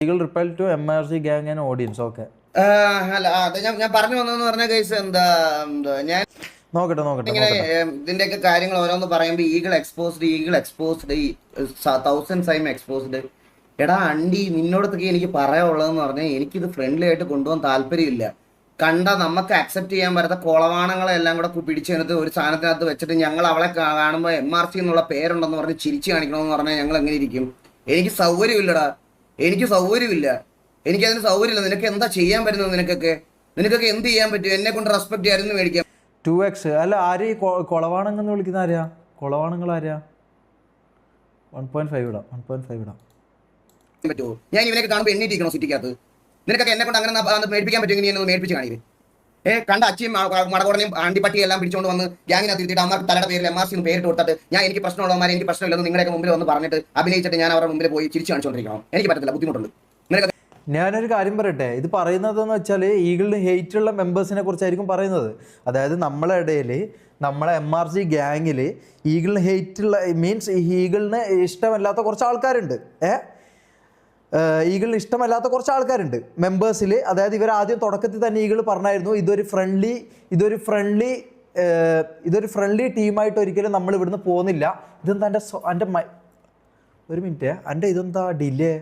Eagle repel to MRC gang and audience. Okay. അല്ല അത് ഞാൻ പറഞ്ഞു വന്നതെന്ന് പറഞ്ഞ കേസ് എന്താ ഞാൻ ഇങ്ങനെ ഇതിന്റെയൊക്കെ കാര്യങ്ങൾ ഓരോന്ന് പറയുമ്പോൾ ഈഗിൾ എക്സ്പോസ്ഡ് 1000 ടൈം എക്സ്പോസ്ഡ്. എടാ അണ്ടി നിന്നോടത്തൊക്കെ എനിക്ക് പറയാനുള്ളതെന്ന് പറഞ്ഞാൽ എനിക്കിത് ഫ്രണ്ട്ലി ആയിട്ട് കൊണ്ടുപോകാൻ താല്പര്യമില്ല. കണ്ട നമുക്ക് അക്സെപ്റ്റ് ചെയ്യാൻ പറ്റാത്ത കൊളവാണങ്ങളെല്ലാം കൂടെ പിടിച്ചെടുത്ത് ഒരു സാധനത്തിനകത്ത് വെച്ചിട്ട് ഞങ്ങൾ അവളെ കാണുമ്പോൾ MRC എന്നുള്ള പേരുണ്ടെന്ന് പറഞ്ഞ് ചിരിച്ചു കാണിക്കണമെന്ന് പറഞ്ഞാൽ ഞങ്ങൾ എങ്ങനെ ഇരിക്കും? എനിക്ക് സൗകര്യമില്ലടാ, എനിക്ക് സൗകര്യമില്ല, എനിക്കതിന് സൗകര്യമില്ല. നിനക്ക് എന്താ ചെയ്യാൻ പറ്റുന്നത്? നിനക്കൊക്കെ എന്ത് ചെയ്യാൻ പറ്റും? എന്നെ കൊണ്ട് റെസ്പെക്ട് ചെയ്യാനും മേടിക്കാം. 2x അല്ല ആര് കൊളവാണെന്ന് വിളിക്കുന്ന ആരാ? കൊളവാണങ്ങൾ ആരാ? 1.5 ഇടാം, 1.5 ഇടാം പറ്റുമോ? ഞാൻ ഇവനൊക്കെ കാണുമ്പോൾ എണ്ണീറ്റിരിക്കണോ സിറ്റിക്കകത്ത്? നിനക്കൊക്കെ എന്നെ കൊണ്ട് അങ്ങനെ മേടിപ്പിക്കാൻ പറ്റുമെങ്കിൽ നീ എന്നെ മേടിപ്പിച്ച് കാണിക്കും. കണ്ട അച്ചിയും മടകോടനെയും അണ്ടിപ്പട്ടിയും എല്ലാം പിടിച്ചുകൊണ്ട് വന്ന് ഗ്യാങ്ങിനകത്ത് ഇരുത്തിയിട്ട് അമ്മക്ക് തലയുടെ പേരിൽ MRC പേരിട്ട് കൊടുത്തിട്ട് ഞാൻ എനിക്ക് പ്രശ്നമുള്ളവന്മാരെ എനിക്ക് പ്രശ്നമില്ലെന്ന് നിങ്ങളൊക്കെ മുമ്പിൽ വന്ന് പറഞ്ഞിട്ട് അഭിനയിച്ചിട്ട് ഞാൻ അവരുടെ മുമ്പിൽ പോയി ചിരിച്ചു കാണിച്ചുകൊണ്ടിരിക്കണം. എനിക്ക് പറ്റത്തില്ല, ബുദ്ധിമുട്ടുണ്ട്. ഞാനൊരു കാര്യം പറയട്ടെ, ഇത് പറയുന്നതെന്ന് വെച്ചാൽ ഈഗിളിന് ഹെയ്റ്റുള്ള മെമ്പേഴ്സിനെ കുറിച്ചായിരിക്കും പറയുന്നത്. അതായത് നമ്മളെ ഇടയിൽ നമ്മളെ MRC ഗ്യാങ്ങിൽ ഈഗിളിന് ഹെയ്റ്റുള്ള മീൻസ് ഈഗിളിന് ഇഷ്ടമല്ലാത്ത കുറച്ച് ആൾക്കാരുണ്ട്. ഈഗിളിന് ഇഷ്ടമല്ലാത്ത കുറച്ച് ആൾക്കാരുണ്ട് മെമ്പേഴ്സിൽ. അതായത് ഇവർ ആദ്യം തുടക്കത്തിൽ തന്നെ ഈഗിൾ പറഞ്ഞായിരുന്നു ഇതൊരു ഫ്രണ്ട്ലി ടീമായിട്ട് ഒരിക്കലും നമ്മൾ ഇവിടുന്ന് പോകുന്നില്ല. ഇതെന്താ എൻ്റെ ഒരു മിനിറ്റ്, എൻ്റെ ഇതെന്താ ഡിലേ?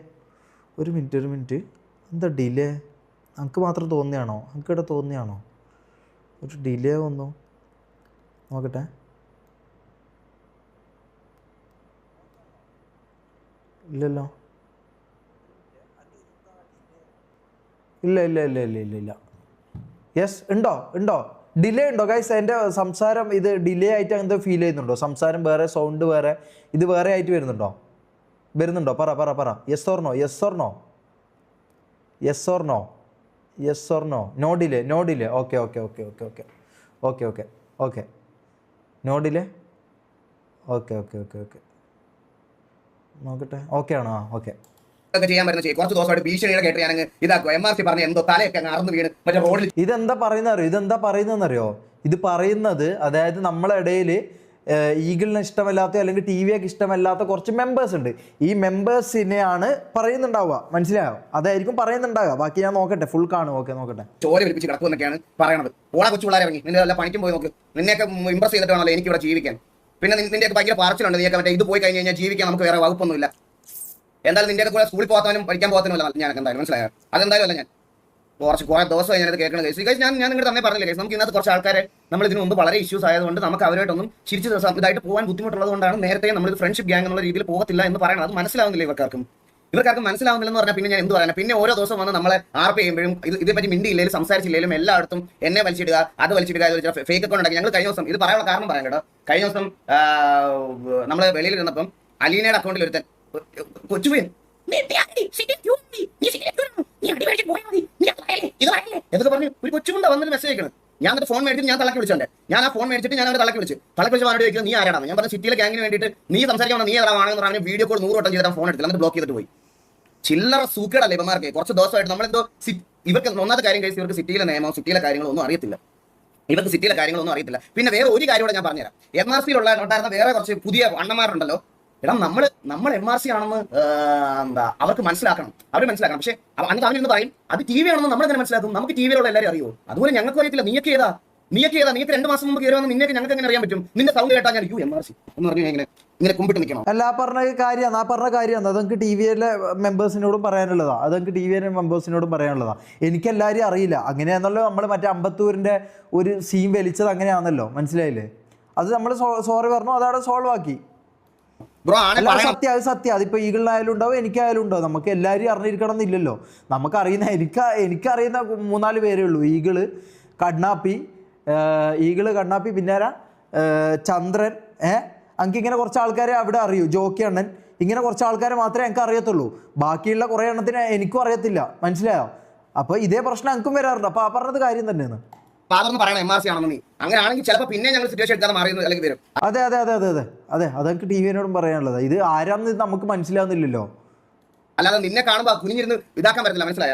ഒരു മിനിറ്റ് എന്താ ഡിലേ? നമുക്ക് മാത്രം തോന്നിയാണോ? നമുക്ക് ഇവിടെ തോന്നിയാണോ ഒരു ഡിലേ വന്നു? നോക്കട്ടെ. ഇല്ലല്ലോ, ഇല്ല. യെസ്, ഉണ്ടോ ഡിലേ ഉണ്ടോ ഗൈസ്? എൻ്റെ സംസാരം ഇത് ഡിലേ ആയിട്ട് എന്തോ ഫീൽ ചെയ്യുന്നുണ്ടോ? സംസാരം വേറെ, സൗണ്ട് വേറെ, ഇത് വേറെ ആയിട്ട് വരുന്നുണ്ടോ? പറ. Yes or no? No delay. Okay. No delay. Okay. നോക്കട്ടെ, ഓക്കെ ആണോ? ഓക്കെ. ചെയ്യാൻ പറ്റുന്ന കുറച്ച് ദിവസമായിട്ട് ഭീഷണിയുടെ കേട്ട് ഞാൻ ഇതാക്കുക. MRC പറഞ്ഞ എന്തോ തലയൊക്കെ അറന്ന് വീണ് മറ്റേ റോഡിൽ. ഇതെന്താ പറയുന്നതെന്നറിയോ? ഇത് പറയുന്നത് അതായത് നമ്മളെ ഇടയിൽ ഈഗിളിന് ഇഷ്ടമല്ലാത്ത അല്ലെങ്കിൽ TVക്ക് ഇഷ്ടമല്ലാത്ത കുറച്ച് മെമ്പേഴ്സ് ഉണ്ട്. ഈ മെമ്പേഴ്സിനെയാണ് പറയുന്നുണ്ടാവുക, മനസ്സിലായോ? അതായിരിക്കും പറയുന്നുണ്ടാവുക. ബാക്കി ഞാൻ നോക്കട്ടെ, ഫുൾ കാണും. ഓക്കെ, നോക്കട്ടെ. ചോര വിളിപ്പിച്ച് കിടക്കുമെന്നൊക്കെയാണ് പറയണത്. ഓളെ കൊച്ചു പിള്ളേരെ ഇറങ്ങി നിന്റെ വല്ല പണിക്കും പോയി നോക്ക്. നിന്നെയൊക്കെ ഇമ്പ്രസ് ചെയ്തിട്ട് വേണമല്ലോ എനിക്ക് ഇവിടെ ജീവിക്കാൻ. പിന്നെ നിന്റെയൊക്കെ ഭയങ്കര പാർച്ചിലുണ്ട്. നീയൊക്കെ മറ്റേ ഇത് പോയി കഴിഞ്ഞ് കഴിഞ്ഞാൽ ജീവിക്കാൻ നമുക്ക് വേറെ വകുപ്പൊന്നുമില്ല. എന്തായാലും നിന്റെ കൂടെ സ്കൂളിൽ പോകാനും പഠിക്കാൻ പോകാനല്ല ഞാൻ എന്തായാലും മനസ്സിലായോ? അതെന്തായാലും അല്ല. ഞാൻ കുറെ ദിവസം ഞാനത് കേൾക്കണം കേസ്. ഞാൻ നിങ്ങളുടെ തന്നെ പറഞ്ഞില്ല കേസ്. നമുക്ക് ഇന്നത്തെ കുറച്ച് ആൾക്കാരെ നമ്മൾ ഇതിനു മുമ്പ് വളരെ ഇഷ്യൂസ് ആയതുകൊണ്ട് നമുക്ക് അവരായിട്ടൊന്നും ചിരിച്ച് ഇതായിട്ട് പോകാൻ ബുദ്ധിമുട്ടുള്ളത് കൊണ്ടാണ് നേരത്തെ നമ്മൾ ഫ്രണ്ട്ഷിപ്പ് ഗ്യാങ് എന്നുള്ള രീതിയിൽ പോകത്തില്ല എന്ന് പറയുന്നത്. അത് മനസ്സിലാവുന്നില്ല ഇവർക്കാർക്കും മനസ്സിലാവുന്നില്ലെന്ന് പറഞ്ഞാൽ പിന്നെ ഞാൻ എന്ത് പറയാനാണ്? പിന്നെ ഓരോ ദിവസം വന്ന് നമ്മളെ RP ചെയ്യുമ്പോഴും ഇതേപറ്റി മിണ്ടിയില്ലെങ്കിലും സംസാരിച്ചില്ലെങ്കിലും എല്ലായിടത്തും എന്നെ വലിച്ചിടുക, അത് വലിച്ചിടുക, ഫേക്ക് അക്കൗണ്ട് ഉണ്ടാക്കി. ഞങ്ങൾ കഴിഞ്ഞ ദിവസം ഇത് പറയാനുള്ള കാരണം പറയാൻ കേട്ടോ. കഴിഞ്ഞ ദിവസം നമ്മൾ വെളിയിൽ ഇരുന്നപ്പം അലീനയുടെ അക്കൗണ്ടിൽ ഒരുത്തൻ കൊച്ചുപയ്യൻ എന്നൊക്കെ പറഞ്ഞു ഒരു കൊച്ചുമുണ്ട വന്നൊരു മെസ്സേജ് അയക്കണം. ഞാൻ എന്നിട്ട് ഫോൺ മേടിച്ചിട്ട് ഞാൻ തളക്കി വിളിച്ചോണ്ട് ഞാൻ ആ ഫോൺ മേടിച്ചിട്ട് ഞാൻ അവരെ തളക്കി വിളിച്ച് അവനോട് ചോദിക്കുന്നത് നീ ആരാണ്? ഞാൻ പറഞ്ഞ സിറ്റിയിലെ ഗ്യാങ്ങിന് വേണ്ടിയിട്ട് നീ സംസാരിക്കണം, നീ ഏതാണെന്ന് പറഞ്ഞ് വീഡിയോ കോൾ 100 വട്ടം ചെയ്താൽ ഫോൺ എടുത്തില്ല, എന്നിട്ട് ബ്ലോക്ക് ചെയ്തിട്ട് പോയി. ചില്ലറ സൂക്കേടല്ലേ ഇവന്മാർക്ക്? കുറച്ച് ദിവസമായിട്ട് നമ്മളെന്തോ ഇവർക്ക് ഒന്നാമത്തെ കാര്യം കഴിച്ച് ഇവർക്ക് സിറ്റിയിലെ നിയമം സിറ്റിയിലെ കാര്യങ്ങളൊന്നും അറിയത്തില്ല. പിന്നെ വേറെ ഒരു കാര്യം കൂടെ ഞാൻ പറഞ്ഞുതരാം. MRCയിലുള്ള ഉണ്ടായിരുന്ന വേറെ കുറച്ച് പുതിയ അണ്ണന്മാരുണ്ടല്ലോ. എടാ നമ്മൾ MRC ആണെന്ന് എന്താ അവർക്ക് മനസ്സിലാക്കണം, അവർ മനസ്സിലാക്കണം. പക്ഷെ എന്നിട്ട് അവനെന്ന് പറയും അത് TV ആണെന്ന് നമ്മളെങ്ങനെ മനസ്സിലാക്കും? നമുക്ക് TVയിലുള്ള എല്ലാവരും അറിയോ? അതുപോലെ ഞങ്ങൾക്ക് അറിയത്തില്ല. നീയൊക്കെ ഏതാ? നീക്ക് 2 മാസം മുമ്പ് കയറി വന്ന് നിന്നൊക്കെ ഞങ്ങൾക്ക് എങ്ങനെ അറിയാൻ പറ്റും? നിന്റെ സൗണ്ട് കേട്ടാൽ ഞാൻ MRC എന്ന് പറഞ്ഞു ഇങ്ങനെ കുമ്പിട്ട് നിൽക്കണം. അല്ല, ആ പറഞ്ഞ കാര്യം അതെനിക്ക് TVയിലെ മെമ്പേഴ്സിനോടും പറയാനുള്ളതാ. എനിക്കെല്ലാവരും അറിയില്ല. അങ്ങനെയാണല്ലോ നമ്മൾ മറ്റേ അമ്പത്തൂരിൻ്റെ ഒരു സീൻ വലിച്ചത്, അങ്ങനെയാണല്ലോ, മനസ്സിലായില്ലേ? അത് നമ്മൾ സോറി പറഞ്ഞു, അതവിടെ സോൾവ് ആക്കി. സത്യം. അതിപ്പോ ഈഗിളിനായാലും ഉണ്ടാവും, എനിക്കായാലും ഉണ്ടാവും. നമുക്ക് എല്ലാവരും അറിഞ്ഞിരിക്കണം എന്നില്ലല്ലോ. നമുക്കറിയുന്ന എനിക്കറിയുന്ന 3-4 പേരേ ഉള്ളൂ. ഈഗിള്, കണ്ണാപ്പി, പിന്നെ ചന്ദ്രൻ, എനിക്കിങ്ങനെ കുറച്ച് ആൾക്കാരെ അവിടെ അറിയൂ. ജോക്കി അണ്ണൻ, ഇങ്ങനെ കുറച്ച് ആൾക്കാരെ മാത്രമേ എനിക്ക് അറിയത്തുള്ളൂ. ബാക്കിയുള്ള കുറേ എണ്ണത്തിന് എനിക്കും അറിയത്തില്ല, മനസ്സിലായോ? അപ്പോൾ ഇതേ പ്രശ്നം എനിക്കും വരാറുണ്ട്. അപ്പോൾ ആ പറഞ്ഞത് കാര്യം തന്നെയാണ്. MRC ആണെന്ന് നീ അങ്ങനെയാണെങ്കിൽ ചിലപ്പോൾ പിന്നെ ഞങ്ങൾ സിറ്റുവേഷൻ എടുക്കാതെ മാറിയെന്ന് അല്ലെങ്കിൽ വരും. അതെ, അതെനിക്ക് TVനോടും പറയാനുള്ളത്. ഇത് ആരാന്ന് നമുക്ക് മനസ്സിലാവുന്നില്ലല്ലോ. അല്ലാതെ നിന്നെ കാണുമ്പോൾ കുനിഞ്ഞിരുന്ന് ഇതാക്കാൻ പറ്റില്ല, മനസ്സിലായ?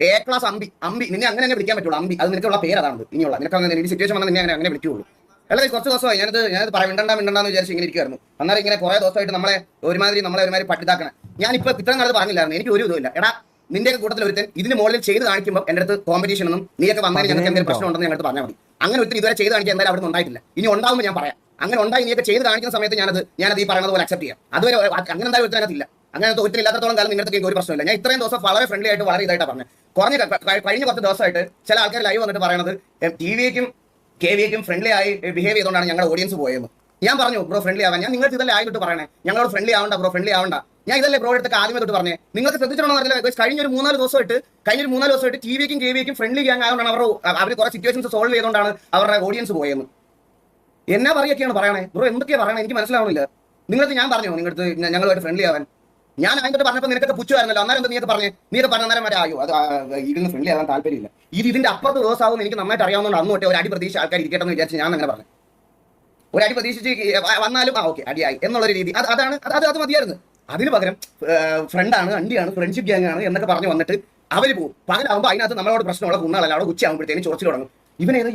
A ക്ലാസ് അമ്പി നിന്നെ അങ്ങനെ വിളിക്കാൻ പറ്റുള്ളൂ. അമ്പി അത് നിനക്കുള്ള പേര് അതാണ്. ഇനിയുള്ള നിനക്ക് അങ്ങനെ സിറ്റുവേഷൻ വന്നാൽ നിന്നെ അങ്ങനെ വിളിക്കുള്ളൂ. അല്ല കുറച്ച് ദിവസമായി ഞാനത് മിണ്ടണ്ടെന്ന് വിചാരിച്ച് ഇങ്ങനെ ഇരിക്കുമായിരുന്നു. അന്നേരം ഇങ്ങനെ കുറെ ദിവസമായിട്ട് നമ്മളെ ഒരുമാതിരി പട്ടിതാക്കണം. ഞാനിപ്പോൾ ഇത്രയും നാളത് പറഞ്ഞില്ലായിരുന്നു, എനിക്ക് ഒരു ഇതുമില്ല. എടാ നിന്റെ കൂട്ടത്തിൽ ഒരുത്തൻ ഇതിന് മുകളിൽ ചെയ്ത് കാണിക്കുമ്പോൾ എൻ്റെ അടുത്ത് കോമ്പറ്റീഷൻ ഒന്നും നീയൊക്കെ വന്നതിന് ഞങ്ങൾക്ക് എന്തെങ്കിലും പ്രശ്നം ഉണ്ടെന്ന് ഞങ്ങൾക്ക് പറഞ്ഞാൽ മതി. അങ്ങനെ ഒത്തിരി ഇതുവരെ ചെയ്ത് കാണിക്കാൻ എന്തായാലും അവിടെ നിന്ന് ഉണ്ടായിട്ടില്ല. ഇനി ഉണ്ടാകുമ്പോൾ ഞാൻ പറയാം. അങ്ങനെ ഉണ്ടായി നീയൊക്കെ ചെയ്ത് കാണിക്കുന്ന സമയത്ത് ഞാനത് ഈ പറയുന്നത് പോലെ അക്സെപ്റ്റ് ചെയ്യാം. അതുവരെ അങ്ങനെ എന്തായാലും ഒരുത്തനകത്തില്ല. അങ്ങനത്തെ ഒരുത്തരം ഇല്ലാത്തത്തോളം കാലം നിങ്ങൾക്ക് ഒരു പ്രശ്നമില്ല. ഞാൻ ഇത്രയും ദിവസം വളരെ ഫ്രണ്ട്ലി ആയിട്ട് വളരെ ഇതായിട്ടാണ് പറഞ്ഞത്. കഴിഞ്ഞ കുറച്ച് ദിവസമായിട്ട് ചില ആൾക്കാർ ലൈവ് വന്നിട്ട് പറയുന്നത് ടിവിക്കും KVക്കും ഫ്രണ്ട്ലി ആയി ബിഹേവ് ചെയ്തുകൊണ്ടാണ് ഞങ്ങളുടെ ഓഡിയൻസ് പോയെന്ന്. ഞാൻ പറഞ്ഞു ബ്രോ ഫ്രണ്ട്ലി ആവാൻ. ഞാൻ നിങ്ങൾക്ക് ഇതല്ലേ ആയിട്ട് പറയണേ, ഞങ്ങളോട് ഫ്രണ്ട്ലി ആവണ്ട ബ്രോ, ഫ്രണ്ട്ലി ആവണ്ട. ഞാൻ ഇതല്ലേ ബ്രോ എടുത്തൊക്കെ ആദ്യമേ തൊട്ട് പറഞ്ഞേ. നിങ്ങൾക്ക് ശ്രദ്ധിച്ചിട്ടുണ്ടോ അറിയില്ല, കഴിഞ്ഞ ഒരു 3-4 ദിവസമായിട്ട് ടിവിക്കും KVക്കും ഫ്രണ്ട്ലി ഗ്യാങ് ആയതുകൊണ്ടാണ് അവർ കുറെ സിറ്റുവേഷൻസ് സോൾവ് ചെയ്തുകൊണ്ടാണ് അവരുടെ ഓഡിയൻസ് പോയെന്ന്. എന്നാ പറയൊക്കെയാണ് പറയണേ ബ്രോ, എന്തൊക്കെയാണ് പറയണേ എനിക്ക് മനസ്സിലാവുന്നില്ല. നിങ്ങൾക്ക് ഞാൻ പറഞ്ഞു നിങ്ങൾക്ക് ഞങ്ങളുമായിട്ട് ഫ്രണ്ട്ലി ആവാൻ. ഞാൻ അതിൻ്റെ പറഞ്ഞപ്പോൾ നിനക്കൊക്കെ പുച്ഛമായിരുന്നല്ലോ. അന്നേരം എന്താ നീയൊക്കെ പറഞ്ഞ അന്നേരം വരെ ആയോ അത് ഇതിന് ഫ്രണ്ട്ലി ആവാൻ താല്പര്യമില്ല. ഇതിന്റെ അപ്പുറത്ത് ദിവസമാവും എനിക്ക് നന്നായിട്ട് അറിയാവുന്നതുകൊണ്ട് അന്ന് തൊട്ടേ ഒരു അടി പ്രതീക്ഷ ആൾക്കാർ ഇരിക്കട്ടെ എന്ന് വിചാരിച്ച് ഞാൻ അങ്ങനെ പറഞ്ഞു. ഒരു അടി പ്രതീക്ഷിച്ച് വന്നാലും ഓക്കെ അടിയായി എന്നുള്ളൊരു രീതി അത് മതിയായിരുന്നു. അതിന് പകരം ഫ്രണ്ടാണ്, അണ്ടിയാണ്, ഫ്രണ്ട്ഷിപ്പ് ഗ്യാങ് ആണ് എന്നൊക്കെ പറഞ്ഞു വന്നിട്ട് അവർ പോകും. പകലാകുമ്പോൾ അതിനകത്ത് നമ്മളോട് പ്രശ്നമുള്ള കുണ്ണാളല്ല, അവിടെ ഉച്ചയാകുമ്പോഴത്തേനും ചൊറിച്ചിൽ തുടങ്ങും. ഇവനേതോ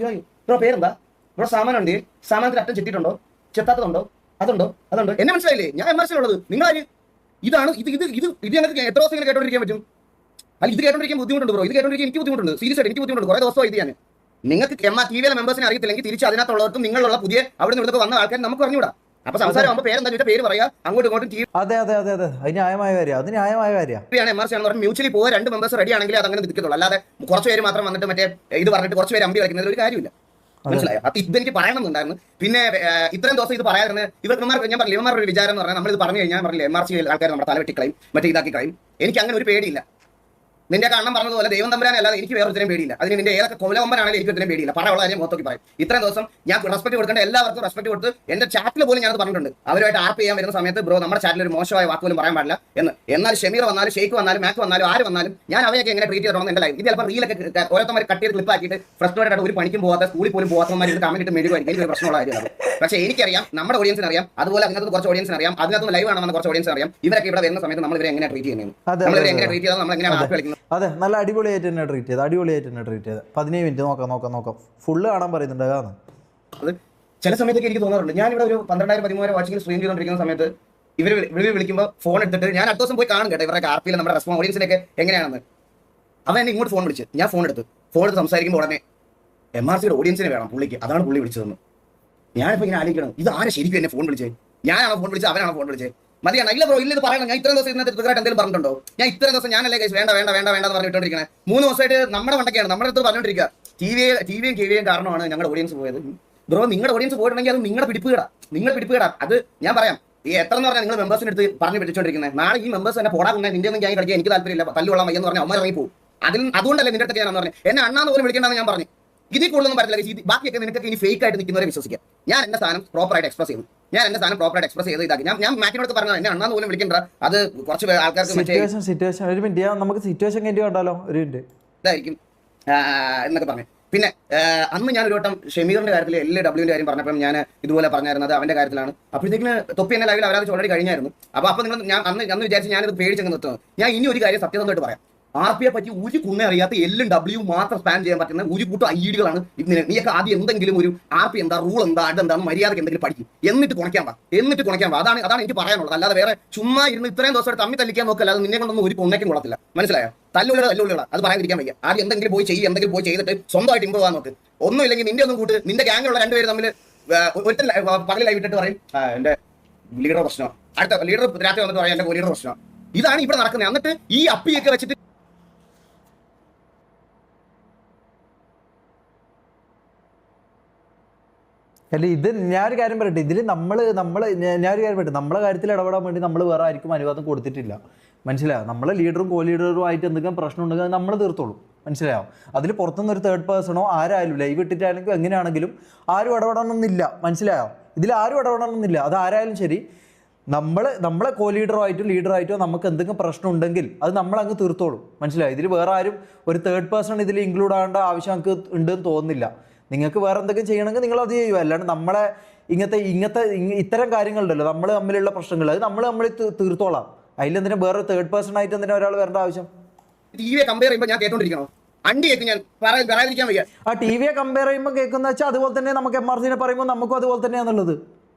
ബ്രോ പേരെന്താ ബ്രോ, സാമാനുണ്ട്, സാമാനത്തിൽ അറ്റം ചെത്തിയിട്ടുണ്ടോ, ചെത്താത്തതുണ്ടോ, അതുണ്ടോ എന്നെ മനസ്സിലായില്ലേ? ഞാൻ എമർസിലുള്ളത് നിങ്ങളാര്? ഇതാണ് ഇത് ഞങ്ങൾക്ക് എത്ര ദിവസം ഇങ്ങനെ കേട്ടോണ്ടിരിക്കാൻ പറ്റും? അല്ല ഇത് കേട്ടോണ്ടിരിക്കാൻ ബുദ്ധിമുട്ടുണ്ട് ബ്രോ, ഇത് കേട്ടോണ്ടിരിക്കാൻ എനിക്ക് ബുദ്ധിമുട്ടുണ്ട്, സീരിയസ് ആയിട്ട് എനിക്ക് ബുദ്ധിമുട്ടുണ്ട്. കുറെ ദിവസമായി ഇത് ഞാൻ നിങ്ങൾക്ക് ടിവിയിലെ മെമ്പേഴ്സിനെ അറിയത്തില്ലെങ്കിൽ തിരിച്ച് അതിനകത്തുള്ളവർക്കും നിങ്ങളുള്ള പുതിയ അവിടെ നിന്ന് വന്ന ആൾക്കാർ നമുക്ക് പറഞ്ഞുകൂടാ. അപ്പൊ സംസാരം ആകുമ്പോൾ പേരെന്താ ചോദിച്ചാൽ പേര് പറയാ, അങ്ങോട്ടും ഇങ്ങോട്ടും അതെ അത് ന്യായമായ കാര്യം. എംആർസി ആണെന്ന് പറഞ്ഞാൽ മ്യൂച്വലി പോയ 2 മെമ്പേഴ്സ് റെഡി ആണെങ്കിൽ അത് അങ്ങനെ നിൽക്കത്തുള്ളൂ. അല്ലാതെ കുറച്ച് പേര് മാത്രം വന്നിട്ട് മറ്റേ ഇത് പറഞ്ഞിട്ട് കുറച്ച് പേര് അമ്പി കളിക്കുന്നതിൽ ഒരു കാര്യമില്ല. മനസ്സിലായോ? അപ്പൊ ഇതെനിക്ക് പറയണമെന്നുണ്ടായിരുന്നു. പിന്നെ ഇത്രയും ദിവസം ഇത് പറയാറുണ്ട് ഞാൻ പറഞ്ഞില്ല, ഇവന്മാർ ഒരു വിചാരം എന്ന് പറഞ്ഞാൽ നമ്മളിത് പറഞ്ഞു കഴിഞ്ഞാൽ പറഞ്ഞില്ല MRC ആൾക്കാർ നമ്മുടെ തലവെട്ടി കളയും, മറ്റേ ഇതാക്കി കളയും. എനിക്ക് അങ്ങനെ ഒരു പേടിയില്ല. നിന്റെ അണ്ണൻ പറഞ്ഞതുപോലെ ദൈവം തമ്പുരാനെ അല്ലാതെ എനിക്ക് വേറെ ഒരുത്തരം പേടിയില്ല. അതിന് നിന്റെ ഏതൊക്കെ കൊലകൊമ്പനാണെങ്കിലും എനിക്ക് ഒരുത്തരം പേടിയില്ല. പറയാനുള്ള കാര്യം മൊത്തത്തിൽ പറയും. ഇത്രയും ദിവസം ഞാൻ റെസ്പെക്ട് കൊടുക്കേണ്ട എല്ലാവർക്കും റെസ്പെക്ട് കൊടുത്ത് എന്റെ ചാറ്റിൽ പോലും ഞാനത് പറഞ്ഞിട്ടുണ്ട്. അവരുമായിട്ട് ആർപ്പ് ചെയ്യാൻ വരുന്ന സമയത്ത് ബ്രോ നമ്മുടെ ചാറ്റിൽ ഒരു മോശമായ വാക്ക് പോലും പറയാൻ പാടില്ല എന്ന്. എന്നാൽ ഷമീർ വന്നാലും ഷെയ്ഖ് വന്നാലും മാക്ക് വന്നാലും ആര് വന്നാലും ഞാൻ അവയൊക്കെ എങ്ങനെ ട്രീറ്റ് ചെയ്തോന്ന് എന്റെ ലൈഫ്. ഇത് ചിലപ്പോൾ റീലൊക്കെ ഓരോരുത്തർ കട്ട് ചെയ്ത് ക്ലിപ്പ് ആക്കിയിട്ട് ഫ്രസ്ട്രേറ്റഡ് ആയിട്ട് ഒരു പണിക്കും പോകാത്ത സ്കൂളിൽ പോലും പോകാത്തമാർ ഇത് കമന്റ് ഇട്ട് മെഴുകുമായിരിക്കും. എനിക്ക് ഒരു പ്രശ്നമുള്ള കാര്യമാണ്. പക്ഷേ എനിക്കറിയാം, നമ്മുടെ ഓഡിയൻസിന് അറിയാം, അതുപോലെ അതിനകത്ത് കുറച്ച് ഓഡിയൻസിന് അറിയാം, അതിനകത്ത് ലൈവ് ആണെന്ന് കുറച്ച് ഓഡിയൻസിന് അറിയാം. ഇവരൊക്കെ ഇവിടെ വരുന്ന സമയത്ത് നമ്മൾ ഇവരെ എങ്ങനെ ട്രീറ്റ് ചെയ്യുന്നത്, നമ്മൾ എങ്ങനെ ട്രീറ്റ് ചെയ്താൽ നമ്മൾ എങ്ങനെ ആപ്പ് കളിക്കുന്നത്. അതെ, നല്ല അടിപൊളിയായിട്ട് തന്നെ ട്രീറ്റ് ചെയ്ത് 15 മിനിറ്റ് നോക്കാം ഫുള്ള് കാണാൻ പറയുന്നുണ്ട്. അതാണ് അത് ചില സമയത്തൊക്കെ എനിക്ക് തോന്നാറുണ്ട്. ഞാൻ ഇവിടെ ഒരു 12,000-13,000 വാച്ചിങ്ങിൽ സ്ട്രീം ചെയ്തുകൊണ്ടിരിക്കുന്ന സമയത്ത് ഇവർ വിളിക്കുമ്പോൾ ഫോൺ എടുത്തിട്ട് ഞാൻ അടുത്ത ദിവസം പോയി കാണും കേട്ടോ ഇവരുടെ ആർപ്പിയിൽ നമ്മുടെ റെസ്പോൺസ് ഓഡിയൻസിനൊക്കെ എങ്ങനെയാണെന്ന്. അവൻ എന്നെ ഇങ്ങോട്ട് ഫോൺ വിളിച്ച്, ഞാൻ ഫോൺ എടുത്ത് സംസാരിക്കുമ്പോൾ ഉടനെ MRCയുടെ ഓഡിയൻസിനെ വേണം പുള്ളിക്ക്, അതാണ് പുള്ളി വിളിച്ചതെന്ന്. ഞാനിപ്പോൾ ഇങ്ങനെ ആലോചിക്കണം, ഇത് ആരെ ശരിക്കും എന്നെ ഫോൺ വിളിച്ചത്? ഞാനാണോ ഫോൺ വിളിച്ചത്, അവനാണോ ഫോൺ വിളിച്ചത്? മതിയാണ്. ഇല്ല ബ്രോ, ഇല്ല ഇത് പറയണം. ഞാൻ ഇത്രയും ദിവസം ഇന്നത്തെ ട്രിഗറായിട്ട് എന്തെങ്കിലും പറഞ്ഞിട്ടുണ്ടോ? ഞാൻ ഇത്രയും ദിവസം ഞാനല്ലേ കേസ് വേണ്ട എന്ന് പറഞ്ഞിട്ടുണ്ടിരിക്കണേ. 3 ദിവസമായിട്ട് നമ്മുടെ വണ്ടൊക്കെയാണ് നമ്മുടെ അടുത്ത് പറഞ്ഞുകൊണ്ടിരിക്കുക. ടിവിയും KVയും കാരണമാണ് ഞങ്ങളുടെ ഓഡിയൻസ് പോയത്. ബ്രോ നിങ്ങളുടെ ഓഡിയൻസ് പോയിട്ടുണ്ടെങ്കിൽ അത് നിങ്ങളുടെ പിടിപ്പുകേടാ. അത് ഞാൻ പറയാം. ഈ എത്ര എന്ന് പറഞ്ഞാൽ നിങ്ങൾ മെമ്പേഴ്സിന് എടുത്ത് പറഞ്ഞ് പിടിച്ചോണ്ടിരിക്കുന്നത്. നാളെ ഈ മെമ്പേഴ്സ് എന്നെ പോടാകുന്ന നിന്റെ ഒന്നും ഞാൻ കളിക്കാൻ എനിക്ക് താല്പര്യമില്ല, തല്ലുള്ള മയ്യെന്ന് പറഞ്ഞാൽ അമ്മ ഇറങ്ങി പോകും. അതുകൊണ്ടല്ലേ നിന്റെ അടുത്ത് ഞാനെന്ന് പറഞ്ഞു എന്നെ അണ്ണാന്ന് പോലും വിളിക്കേണ്ടെന്ന് ഞാൻ പറഞ്ഞു. ഇതിൽ കൂടുതലൊന്നും പറ്റില്ല. ബാക്കിയൊക്കെ നിനക്കൊക്കെ ഇനി ഫേക്ക് ആയിട്ട് നിൽക്കുന്നവരെ വിശ്വസിക്കാം. ഞാൻ എന്റെ സാധനം പ്രോപ്പറായിട്ട് എക്സ്പ്രസ് ചെയ്ത് ഇതാക്കി ഞാൻ മാറ്റിനോട് പറഞ്ഞത് എന്നെ അണ്ണാന്ന് പോലും വിളിക്കണ്ട. അത് കുറച്ച് ആൾക്കാർക്ക് സിറ്റുവേഷൻ ഒരു മിനിറ്റ് നമുക്ക് സിറ്റുവേഷൻ കഴിഞ്ഞ് കണ്ടാലോ, ഒരു മിനിറ്റ് ഇതായിരിക്കും എന്നൊക്കെ പറഞ്ഞു. പിന്നെ അന്ന് ഞാൻ ഒരു വട്ടം ഷമീറിന്റെ കാര്യത്തിൽ LWന്റെ കാര്യം പറഞ്ഞപ്പോൾ ഞാൻ ഇതുപോലെ പറഞ്ഞായിരുന്നത് അവന്റെ കാര്യത്തിലാണ്. അപ്പോഴത്തേക്കിന് തൊപ്പി എന്നെ ലൈവിൽ അവരത് ഓൾറെഡി കഴിഞ്ഞായിരുന്നു. അപ്പോൾ നിങ്ങൾ ഞാൻ അന്ന് വിചാരിച്ച് ഞാനിത് പേടിച്ചങ്ങ് നിർത്തുന്നത്. ഞാൻ ഇനി ഒരു കാര്യം സത്യസന്ധമായിട്ട് പറയാം. RPയെ പറ്റി ഒരു കുണ്ണെ അറിയാത്ത LW മാത്രം സ്പാൻ ചെയ്യാൻ പറ്റുന്ന ഒരു കൂട്ടം ഐഡികളാണ്. നീയൊക്കെ ആദ്യം എന്തെങ്കിലും ഒരു RP എന്താ, റൂൾ എന്താ, അതെന്താണ്, മര്യാദക്ക് എന്തെങ്കിലും പഠിക്കും, എന്നിട്ട് കുണയ്ക്കാൻ വാ. അതാണ് എനിക്ക് പറയാനുള്ളത്. അല്ലാതെ വേറെ ചുമ്മാ ഇരുന്ന് ഇത്രയും ദിവസം തമ്മി തല്ലിക്കാൻ നോക്കല്ല. അത് നിന്നെ കൊണ്ടൊന്നും ഒരു കുണ്ണയ്ക്കും കൊള്ളത്തില്ല. മനസ്സിലായോ? തല്ലുള്ള അത് പറയാതിരിക്കാൻ വയ്യ. ആദ്യം എന്തെങ്കിലും പോയി ചെയ്തിട്ട് സ്വന്തമായിട്ട് ഇമ്പ്രൂവ് ആകാൻ നോക്ക്. ഒന്നും ഇല്ലെങ്കിൽ നിന്റെ ഒന്നും കൂട്ട് നിന്റെ ഗ്യാങ്ങിലുള്ള 2 പേര് തമ്മിൽ ഒറ്റ പകലായി വിട്ടിട്ട് പറയും എന്റെ ലീഡർ പ്രശ്നം, അടുത്ത ലീഡർ രാത്രി വന്നിട്ട് പറയാം എന്റെ ലീഡർ പ്രശ്നം. ഇതാണ് ഇവിടെ നടക്കുന്നത്. എന്നിട്ട് ഈ അപ്പിയൊക്കെ വെച്ചിട്ട് അല്ല, ഇത് ഞാനൊരു കാര്യം പറയട്ടെ. ഇതിൽ ഞാനൊരു കാര്യം പറയട്ടെ, നമ്മളെ കാര്യത്തിൽ ഇടപെടാൻ വേണ്ടി നമ്മൾ വേറെ ആർക്കും അനുവാദം കൊടുത്തിട്ടില്ല. മനസ്സിലായോ? നമ്മളെ ലീഡറും ലീഡറും ആയിട്ട് എന്തെങ്കിലും പ്രശ്നം ഉണ്ടെങ്കിൽ നമ്മൾ തീർത്തോളും. മനസ്സിലായോ? അതിൽ പുറത്തുനിന്ന് ഒരു തേർഡ് പേഴ്സണോ ആരായാലും ലൈവ് ഇട്ടിട്ടാണെങ്കിലും എങ്ങനെയാണെങ്കിലും ആരും ഇടപെടണമെന്നില്ല. മനസ്സിലായോ? ഇതിൽ ആരും ഇടപെടണമെന്നില്ല. അത് ആരായാലും ശരി, നമ്മളെ ലീഡറായിട്ടോ നമുക്ക് എന്തെങ്കിലും പ്രശ്നം ഉണ്ടെങ്കിൽ അത് നമ്മളങ്ങ് തീർത്തോളും. മനസ്സിലായോ? ഇതിൽ വേറെ ആരും ഒരു തേർഡ് പേഴ്സൺ ഇതിൽ ഇൻക്ലൂഡ് ആകേണ്ട ആവശ്യം നമുക്ക് ഉണ്ടെന്ന് തോന്നുന്നില്ല. നിങ്ങൾക്ക് വേറെ എന്തെങ്കിലും ചെയ്യണമെങ്കിൽ നിങ്ങൾ അത് ചെയ്യുക. അല്ലാണ്ട് നമ്മളെ ഇത്തരം കാര്യങ്ങളുണ്ടല്ലോ, നമ്മൾ തമ്മിലുള്ള പ്രശ്നങ്ങൾ, അത് നമ്മൾ തീർത്തോളാം. അതിലെന്തിനാ വേറെ തേർഡ് പേഴ്സൺ ആയിട്ട് എന്തിനാ ഒരാൾ വരേണ്ട ആവശ്യം? ടിവിയെ കമ്പയർ ചെയ്യുമ്പോൾ ഞാൻ കേട്ടോണ്ടിരിക്കണോ? അണ്ടിയേക്ക് ഞാൻ പറയാതിരിക്കാൻ വയ്യ. ആ ടി വിയെ കമ്പയർ ചെയ്യുമ്പോൾ കേൾക്കുന്ന വെച്ചാൽ അതുപോലെ തന്നെ നമുക്ക് MRCനെ പറയുമ്പോൾ നമുക്കും അതുപോലെ തന്നെയാണുള്ളത്.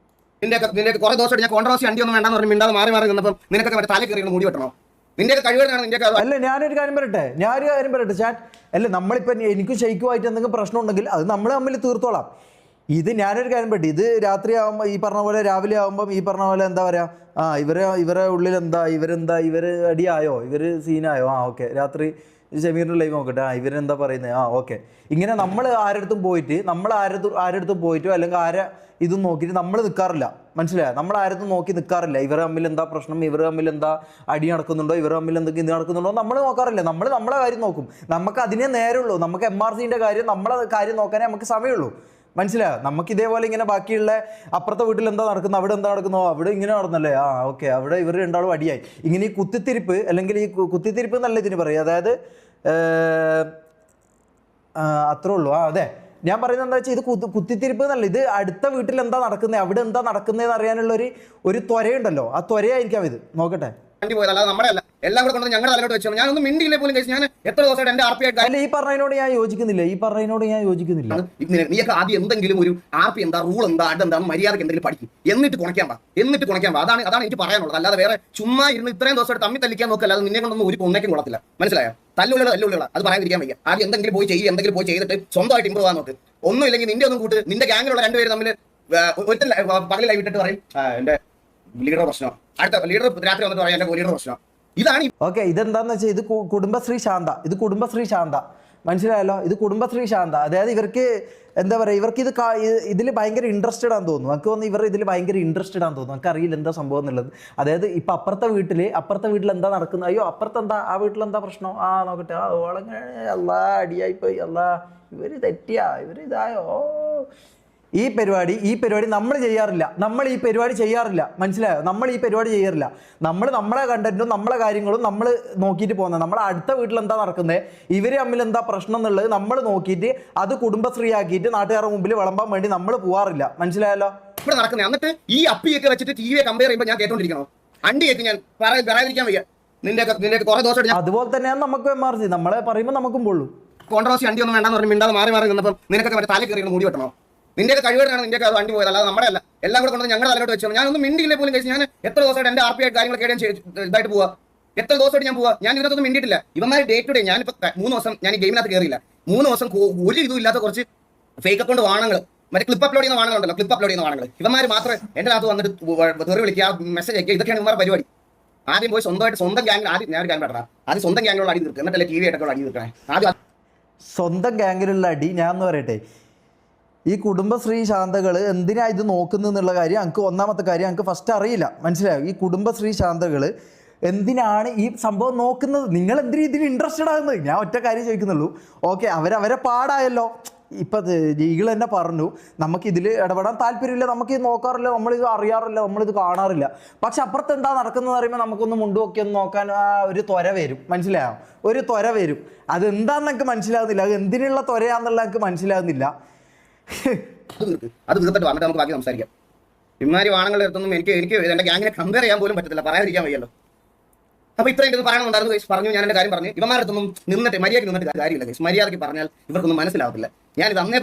നിന്റെ കുറെ ദിവസം ഞാൻ കോൺട്രവേഴ്സി അണ്ടി ഒന്നും വേണ്ടെന്ന് പറഞ്ഞു മിണ്ടാതെ മാറി നിന്നപ്പോൾ നിനക്കൊക്കെ മറ്റേ തല കയറി മൂടി വെട്ടണോ? നിന്റെ കഴിവാണ് നിന്റെ. അല്ല ഞാനൊരു കാര്യം പറയട്ടെ ചാൻ. അല്ല നമ്മളിപ്പോൾ എനിക്ക് ഷെയ്ക്കുമായിട്ട് എന്തെങ്കിലും പ്രശ്നം ഉണ്ടെങ്കിൽ അത് നമ്മൾ തമ്മിൽ തീർത്തോളാം. ഇത് ഞാനൊരു കാര്യം പറയട്ടെ, ഇത് രാത്രി ആകുമ്പോൾ ഈ പറഞ്ഞ പോലെ രാവിലെ ആകുമ്പം ഈ പറഞ്ഞ പോലെ എന്താ പറയുക, ഇവരെ ഉള്ളിൽ ഇവർ അടിയായോ, ഇവർ സീനായോ, ഓക്കെ രാത്രി ഷമീറിൻ്റെ ലൈവ് നോക്കട്ടെ, ഇവരെന്താ പറയുന്നത്, ഓക്കെ. ഇങ്ങനെ നമ്മൾ ആരടുത്തും പോയിട്ടോ അല്ലെങ്കിൽ ഇതും നോക്കിയിട്ട് നമ്മൾ നിൽക്കാറില്ല. മനസ്സിലായോ? നമ്മൾ ആരടുത്തും നോക്കി നിൽക്കാറില്ല. ഇവർ തമ്മിൽ എന്താ പ്രശ്നം, ഇവർ തമ്മിൽ എന്താ അടി നടക്കുന്നുണ്ടോ, ഇവർ തമ്മിൽ എന്തെങ്കിലും ഇത് നടക്കുന്നുണ്ടോ നമ്മൾ നോക്കാറില്ല. നമ്മളെ കാര്യം നോക്കും. നമുക്ക് അതിനെ നേരമുള്ളൂ. നമുക്ക് MRCൻ്റെ കാര്യം, നമ്മളെ കാര്യം നോക്കാനേ നമുക്ക് സമയമുള്ളൂ. മനസ്സിലായോ? നമുക്ക് ഇതേപോലെ ഇങ്ങനെ ബാക്കിയുള്ള അപ്പുറത്തെ വീട്ടിൽ എന്താ നടക്കുന്നു, അവിടെ എന്താ നടക്കുന്നോ, അവിടെ ഇങ്ങനെ നടന്നല്ലേ, ഓക്കെ അവിടെ ഇവർ രണ്ടാളും അടിയായി. ഇങ്ങനെ ഈ കുത്തിത്തിരിപ്പ്, അല്ലെങ്കിൽ ഈ കുത്തിത്തിരിപ്പ് എന്നല്ല ഇതിന് പറയും. അതായത് അത്രേ ഉള്ളൂ. അതെ ഞാൻ പറയുന്നത് എന്താ വെച്ചാൽ ഇത് കുത്തിത്തിരിപ്പ് എന്നല്ല, ഇത് അടുത്ത വീട്ടിൽ എന്താ നടക്കുന്നത്, അവിടെ എന്താ നടക്കുന്നതെന്ന് അറിയാനുള്ള ഒരു ത്വരയുണ്ടല്ലോ, ആ ത്വരയായിരിക്കാം ഇത്. നോക്കട്ടെ. അല്ലാതെ നമ്മുടെ അല്ല, എല്ലാം കൂടെ കൊണ്ട് ഞങ്ങളുടെ തലയോട്ട് വെച്ചു. ഞാനൊന്നും മിണ്ടിയില്ലേ പോലും കഴിച്ചു. ഞാൻ എത്ര ദിവസമായിട്ട് എന്റെ RP അല്ല ഈ പറഞ്ഞതിനോട് ഞാൻ യോജിക്കുന്നില്ല. നീയൊക്കെ ആദ്യം എന്തെങ്കിലും ഒരു RP എന്താ, റൂൾ എന്താ, അതെന്താന്ന് മര്യാദക്ക് എന്തെങ്കിലും പഠിക്കും, എന്നിട്ട് കുണയ്ക്കാൻ പാ. അതാണ് എനിക്ക് പറയാനുള്ളത്. അല്ലാതെ വേറെ ചുമ്മാ ഇരുന്ന് ഇത്രയും ദിവസമായിട്ട് തമ്മി തല്ലിക്കാൻ നോക്കല്ല. അത് നിന്നെ കൊണ്ടൊന്നും ഒരു കൊന്നയ്ക്കും കൊള്ളത്തില്ല. മനസ്സിലായോ? തല്ലുള്ളികള അത് പറയാതിരിക്കാൻ വയ്യ. ആദ്യം എന്തെങ്കിലും പോയി ചെയ്തിട്ട് സ്വന്തമായിട്ട് ഇമ്പ്രൂവ് ആവാൻ നോക്ക്. ഒന്നും ഇല്ലെങ്കിൽ നിന്റെ ഒന്നും കൂട്ട്, നിന്റെ ഗ്യാങ്ങിലുള്ള രണ്ടുപേരും തമ്മിൽ ഒറ്റ പകലിൽ വിട്ടിട്ട് പറയും എന്റെ ലീഡർ പ്രശ്നം, അടുത്ത ലീഡർ രാത്രി വന്നിട്ട് പറയാം എന്റെ ലീഡർ പ്രശ്നം. ഇതാണ് ഓക്കെ. ഇതെന്താന്ന് വെച്ചാൽ ഇത് കുടുംബശ്രീ ശാന്ത. മനസ്സിലായല്ലോ? ഇത് കുടുംബശ്രീ ശാന്ത. അതായത് ഇവർക്ക് എന്താ പറയുക, ഇവർക്ക് ഇതിൽ ഭയങ്കര ഇൻട്രസ്റ്റഡ് ആണെന്ന് തോന്നുന്നു. എനിക്ക് തോന്നുന്നു ഇവർ ഇതിൽ ഭയങ്കര ഇൻട്രസ്റ്റഡ് ആണെന്ന് തോന്നുന്നു. എനിക്ക് അറിയില്ല എന്താ സംഭവം എന്നുള്ളത്. അതായത് ഇപ്പം അപ്പുറത്തെ വീട്ടിൽ എന്താ നടക്കുന്നത്, അയ്യോ അപ്പുറത്തെന്താ, ആ വീട്ടിലെന്താ പ്രശ്നം, നോക്കട്ടെ, ഓളങ്ങനെ അല്ലാ അടിയായിപ്പോയി, അല്ലാ ഇവർ തെറ്റിയാ, ഇവർ ഇതായോ, ഈ പരിപാടി നമ്മൾ ചെയ്യാറില്ല. മനസ്സിലായോ? നമ്മൾ ഈ പരിപാടി ചെയ്യാറില്ല. നമ്മളെ കണ്ടന്റും നമ്മളെ കാര്യങ്ങളും നമ്മൾ നോക്കിയിട്ട് പോകുന്നത്. നമ്മളെ അടുത്ത വീട്ടിൽ എന്താ നടക്കുന്നത്, ഇവർ തമ്മിൽ എന്താ പ്രശ്നം എന്നുള്ളത് നമ്മൾ നോക്കിയിട്ട് അത് കുടുംബശ്രീ ആക്കിയിട്ട് നാട്ടുകാരുടെ മുമ്പിൽ വിളമ്പാൻ വേണ്ടി നമ്മൾ പോവാറില്ല. മനസ്സിലായല്ലോ? ഇവിടെ നടക്കുന്നത്. എന്നിട്ട് ഈ അപ്പിയൊക്കെ വെച്ചിട്ട് ടിവിയെ കമ്പയർ ചെയ്യുമ്പോൾ ഞാൻ കേട്ടോണ്ടിരിക്കണോ? അണ്ടിയൊക്കെ ഞാൻ പറയാതിരിക്കാൻ വയ്യ. നിന്റെ കുറെ ദിവസം അതുപോലെ തന്നെയാണ് നമുക്ക് MRC. നമ്മളെ പറയുമ്പോൾ നമുക്കും പൊള്ളു. കോൺട്രവേഴ്സി അണ്ടി ഒന്നും വേണ്ടെന്ന് പറഞ്ഞു മിണ്ടാതെ മാറി നിന്നപ്പോൾ നിനക്കൊക്കെ മറ്റേ തല കയറി മൂടി വെട്ടണോ? നിന്റെ കഴിവാണ് നിന്റെ അത് വണ്ടി പോയത്, അല്ലാതെ നമ്മുടെ അല്ല. എല്ലാം കൂടെ കൊണ്ട് ഞങ്ങളുടെ തലയോട്ട് വെച്ചു. ഞാനൊന്നും മിണ്ടിയില്ലേ പോലും കഴിച്ചു. ഞാൻ എത്ര ദിവസമായിട്ട് എന്റെ RP കാര്യങ്ങളൊക്കെ ഇതായിട്ട് പോവാ. എത്ര ദിവസമായിട്ട് ഞാൻ പോവാ. ഞാൻ ഇതിനകത്തൊന്നും മിണ്ടിയിട്ടില്ല. ഇവന്മാർ ഡേ ടു ഡേ ഞാനിപ്പോൾ 3 ദിവസം ഞാൻ ഈ ഗെയിമിനകത്ത് കയറിയില്ല. 3 ദിവസം ഒരു ഇതും ഇല്ലാത്ത കുറച്ച് ഫേക്ക് അക്കൗണ്ട് വാണങ്ങൾ, മറ്റേ ക്ലിപ്പ് അപ്ലോഡ് ചെയ്യുന്ന വാണങ്ങളുണ്ടല്ലോ, ഇവന്മാർ മാത്രമേ എൻ്റെ അകത്ത് വന്നിട്ട് തെറി വിളിക്കുക, മെസ്സേജ് അയക്കുക. ഇതൊക്കെയാണ് ഇവന്മാരുടെ പരിപാടി. ആദ്യം പോയി സ്വന്തം ഗ്യാങ്ങിൽ ഞാൻ ഒരു ഗ്യാങ് പെട്ടാ ആദ്യം സ്വന്തം ഗ്യാങ്ങിലുള്ള അടി തീർക്കുക, എന്നിട്ടല്ലേ TV ആയിട്ടൊക്കെ അടി തീർക്കണേ. ആദ്യം സ്വന്തം ഗ്യാങ്ങിലുള്ള അടി. ഞാൻ എന്ന് പറയട്ടെ, ഈ കുടുംബശ്രീ ശാന്തകൾ എന്തിനാ ഇത് നോക്കുന്നതെന്നുള്ള കാര്യം എനിക്ക് ഒന്നാമത്തെ കാര്യം എനിക്ക് ഫസ്റ്റ് അറിയില്ല. മനസ്സിലായോ? ഈ കുടുംബശ്രീ ശാന്തകൾ എന്തിനാണ് ഈ സംഭവം നോക്കുന്നത്? നിങ്ങൾ എന്തിനാ ഇതിന് ഇൻട്രസ്റ്റഡ് ആകുന്നത്? ഞാൻ ഒറ്റ കാര്യം ചോദിക്കുന്നുള്ളൂ. ഓക്കെ, അവരെ പാടായല്ലോ. ഇപ്പം ഈകൾ തന്നെ പറഞ്ഞു നമുക്കിതിൽ ഇടപെടാൻ താല്പര്യമില്ല, നമുക്കിത് നോക്കാറില്ല, നമ്മളിത് അറിയാറില്ല, നമ്മളിത് കാണാറില്ല. പക്ഷെ അപ്പുറത്ത് എന്താ നടക്കുന്നത് പറയുമ്പോൾ നമുക്കൊന്ന് മുണ്ടുമൊക്കെ ഒന്ന് നോക്കാൻ ഒരു ത്വര വരും. മനസ്സിലായോ? ഒരു ത്വര വരും. അതെന്താണെന്ന് എനിക്ക് മനസ്സിലാകുന്നില്ല. അത് എന്തിനുള്ള ത്വരയാണെന്നുള്ള എനിക്ക് മനസ്സിലാകുന്നില്ല. അത് തീർത്തിട്ട് വന്നിട്ട് നമുക്ക് ബാക്കി സംസാരിക്കാം. ഇമാരി വാണങ്ങളുടെ അടുത്തൊന്നും എനിക്ക് എന്റെ ഗ്യാങ്ങിനെ കമ്പയർ ചെയ്യാൻ പോലും പറ്റത്തില്ല, പറയാതിരിക്കാൻ വയ്യല്ലോ. അപ്പൊ ഇത്രയും ഇത് പറയണമെന്നുണ്ടായിരുന്നു. പറഞ്ഞു, ഞാൻ എന്റെ കാര്യം പറഞ്ഞു. ഇവന്മാരുടെ അടുത്തൊന്നും മര്യാദയ്ക്ക് നിന്നിട്ട് കാര്യമില്ല. മര്യാദയ്ക്ക് പറഞ്ഞാൽ ഇവർക്കൊന്നും മനസ്സിലാവത്തില്ല. ഞാൻ ഇത് അന്നേ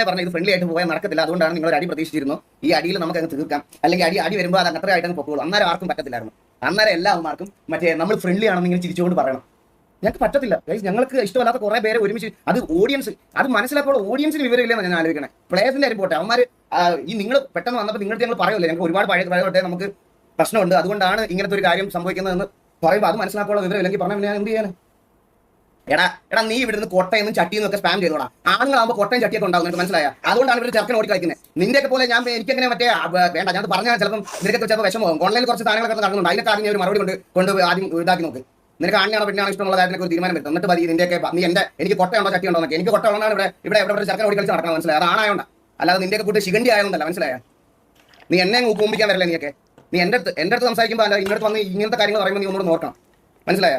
പറഞ്ഞ ഇത് ഫ്രണ്ട്ലി ആയിട്ട് പോയാൽ നടക്കത്തില്ല. അതുകൊണ്ടാണ് നിങ്ങൾ അടി പ്രതീക്ഷിച്ചിരുന്നു. ഈ അടിയിൽ നമുക്ക് അങ്ങ് തീർക്കാം, അല്ലെങ്കിൽ അടി വരുമ്പോൾ അത് അത്ര ആയിട്ട് പൊക്കോളൂ. അന്നേരം ആർക്കും പറ്റത്തില്ലായിരുന്നു. അന്നേരം എല്ലാവർക്കും മറ്റേ നമ്മൾ ഫ്രണ്ട്ലി ആണെന്ന് ഇങ്ങനെ ചിരിച്ചുകൊണ്ട് പറയണം. ഞങ്ങൾക്ക് പറ്റത്തില്ല. ഞങ്ങൾക്ക് ഇഷ്ടമല്ലാത്ത കുറെ പേരെ ഒരുമിച്ച് അത് ഓഡിയൻസ് അത് മനസ്സിലാക്കുമ്പോൾ ഓഡിയൻസിന് വിവരമില്ലെന്ന് ഞാൻ ആലോചിക്കണേ. പ്ലേയേഴ്സിന്റെ കാര്യം പോട്ടെ, അവന്മാർ ഈ നിങ്ങൾ പെട്ടെന്ന് വന്നപ്പോൾ നിങ്ങൾക്ക് ഞങ്ങൾ പറയുമല്ലോ, ഞങ്ങൾക്ക് ഒരുപാട് പഴയ നമുക്ക് പ്രശ്നമുണ്ട്, അതുകൊണ്ടാണ് ഇങ്ങനത്തെ ഒരു കാര്യം സംഭവിക്കുന്നതെന്ന് പറയുമ്പോൾ അത് മനസ്സിലാക്കാനുള്ള വിവരം ഇല്ലെങ്കിൽ പറഞ്ഞാൽ ഞാൻ എന്ത് ചെയ്യാൻ? എടാ നീ ഇവിടുന്ന് കൊട്ടയെന്നും ചട്ടിയെന്നും ഒക്കെ സ്പാം ചെയ്തോടാ. ആണുങ്ങളാകുമ്പോൾ കൊട്ടയും ചട്ടിയൊക്കെ ഉണ്ടാവും, നിനക്ക് മനസ്സിലായ? അതുകൊണ്ടാണ് ഇവർ ചെറുക്കൻ ഓടി കളിക്കുന്നത്. നിന്റെയൊക്കെ പോലെ എനിക്കങ്ങനെ മറ്റേ വേണ്ട, ഞാൻ പറഞ്ഞാൽ ചിലപ്പം നിനക്കൊക്കെ ചിലപ്പോൾ വിഷമമാകും. ഓൺലൈനിൽ കുറച്ച് സാധനങ്ങളൊക്കെ നടക്കുന്നുണ്ട്. അതിനൊക്കെ ആദ്യം ഒരു മറുപടി കൊണ്ട് ആദ്യം ഇതാക്കി നോക്ക്. നിനക്ക് ആണിയാണോ പെണ്ണാണോ ഇഷ്ടമുള്ള കാര്യത്തിനൊക്കെ ഒരു തീരുമാനം വരുത്തും. എന്നിട്ട് മതി നിന്റെയൊക്കെ എനിക്ക് കൊട്ടയുണ്ടോ ചട്ടിയുണ്ടോ എന്നൊക്കെ. എനിക്ക് കൊട്ട ഉള്ളതാണ് ഇവിടെ ചെറുക്കൻ ഓടി കളിച്ച് നടക്കണം, മനസ്സിലായി? അത് ആണായോണ്ടാ, അല്ലാതെ നിന്റെയൊക്കെ കൂട്ട് ശിഖണ്ഡി ആയതുകൊണ്ടല്ല, മനസ്സിലായ? നീ എന്നെ കൂമ്പിക്കാൻ വരില്ല. നീയൊക്കെ നീ എൻ്റെ അടുത്ത് സംസാരിക്കുമ്പോൾ അല്ല ഇങ്ങോട്ട് വന്ന് ഇങ്ങനത്തെ കാര്യങ്ങൾ പറയുമ്പോൾ നീ ഒന്നുകൂടെ നോക്കണം, മനസ്സിലായ?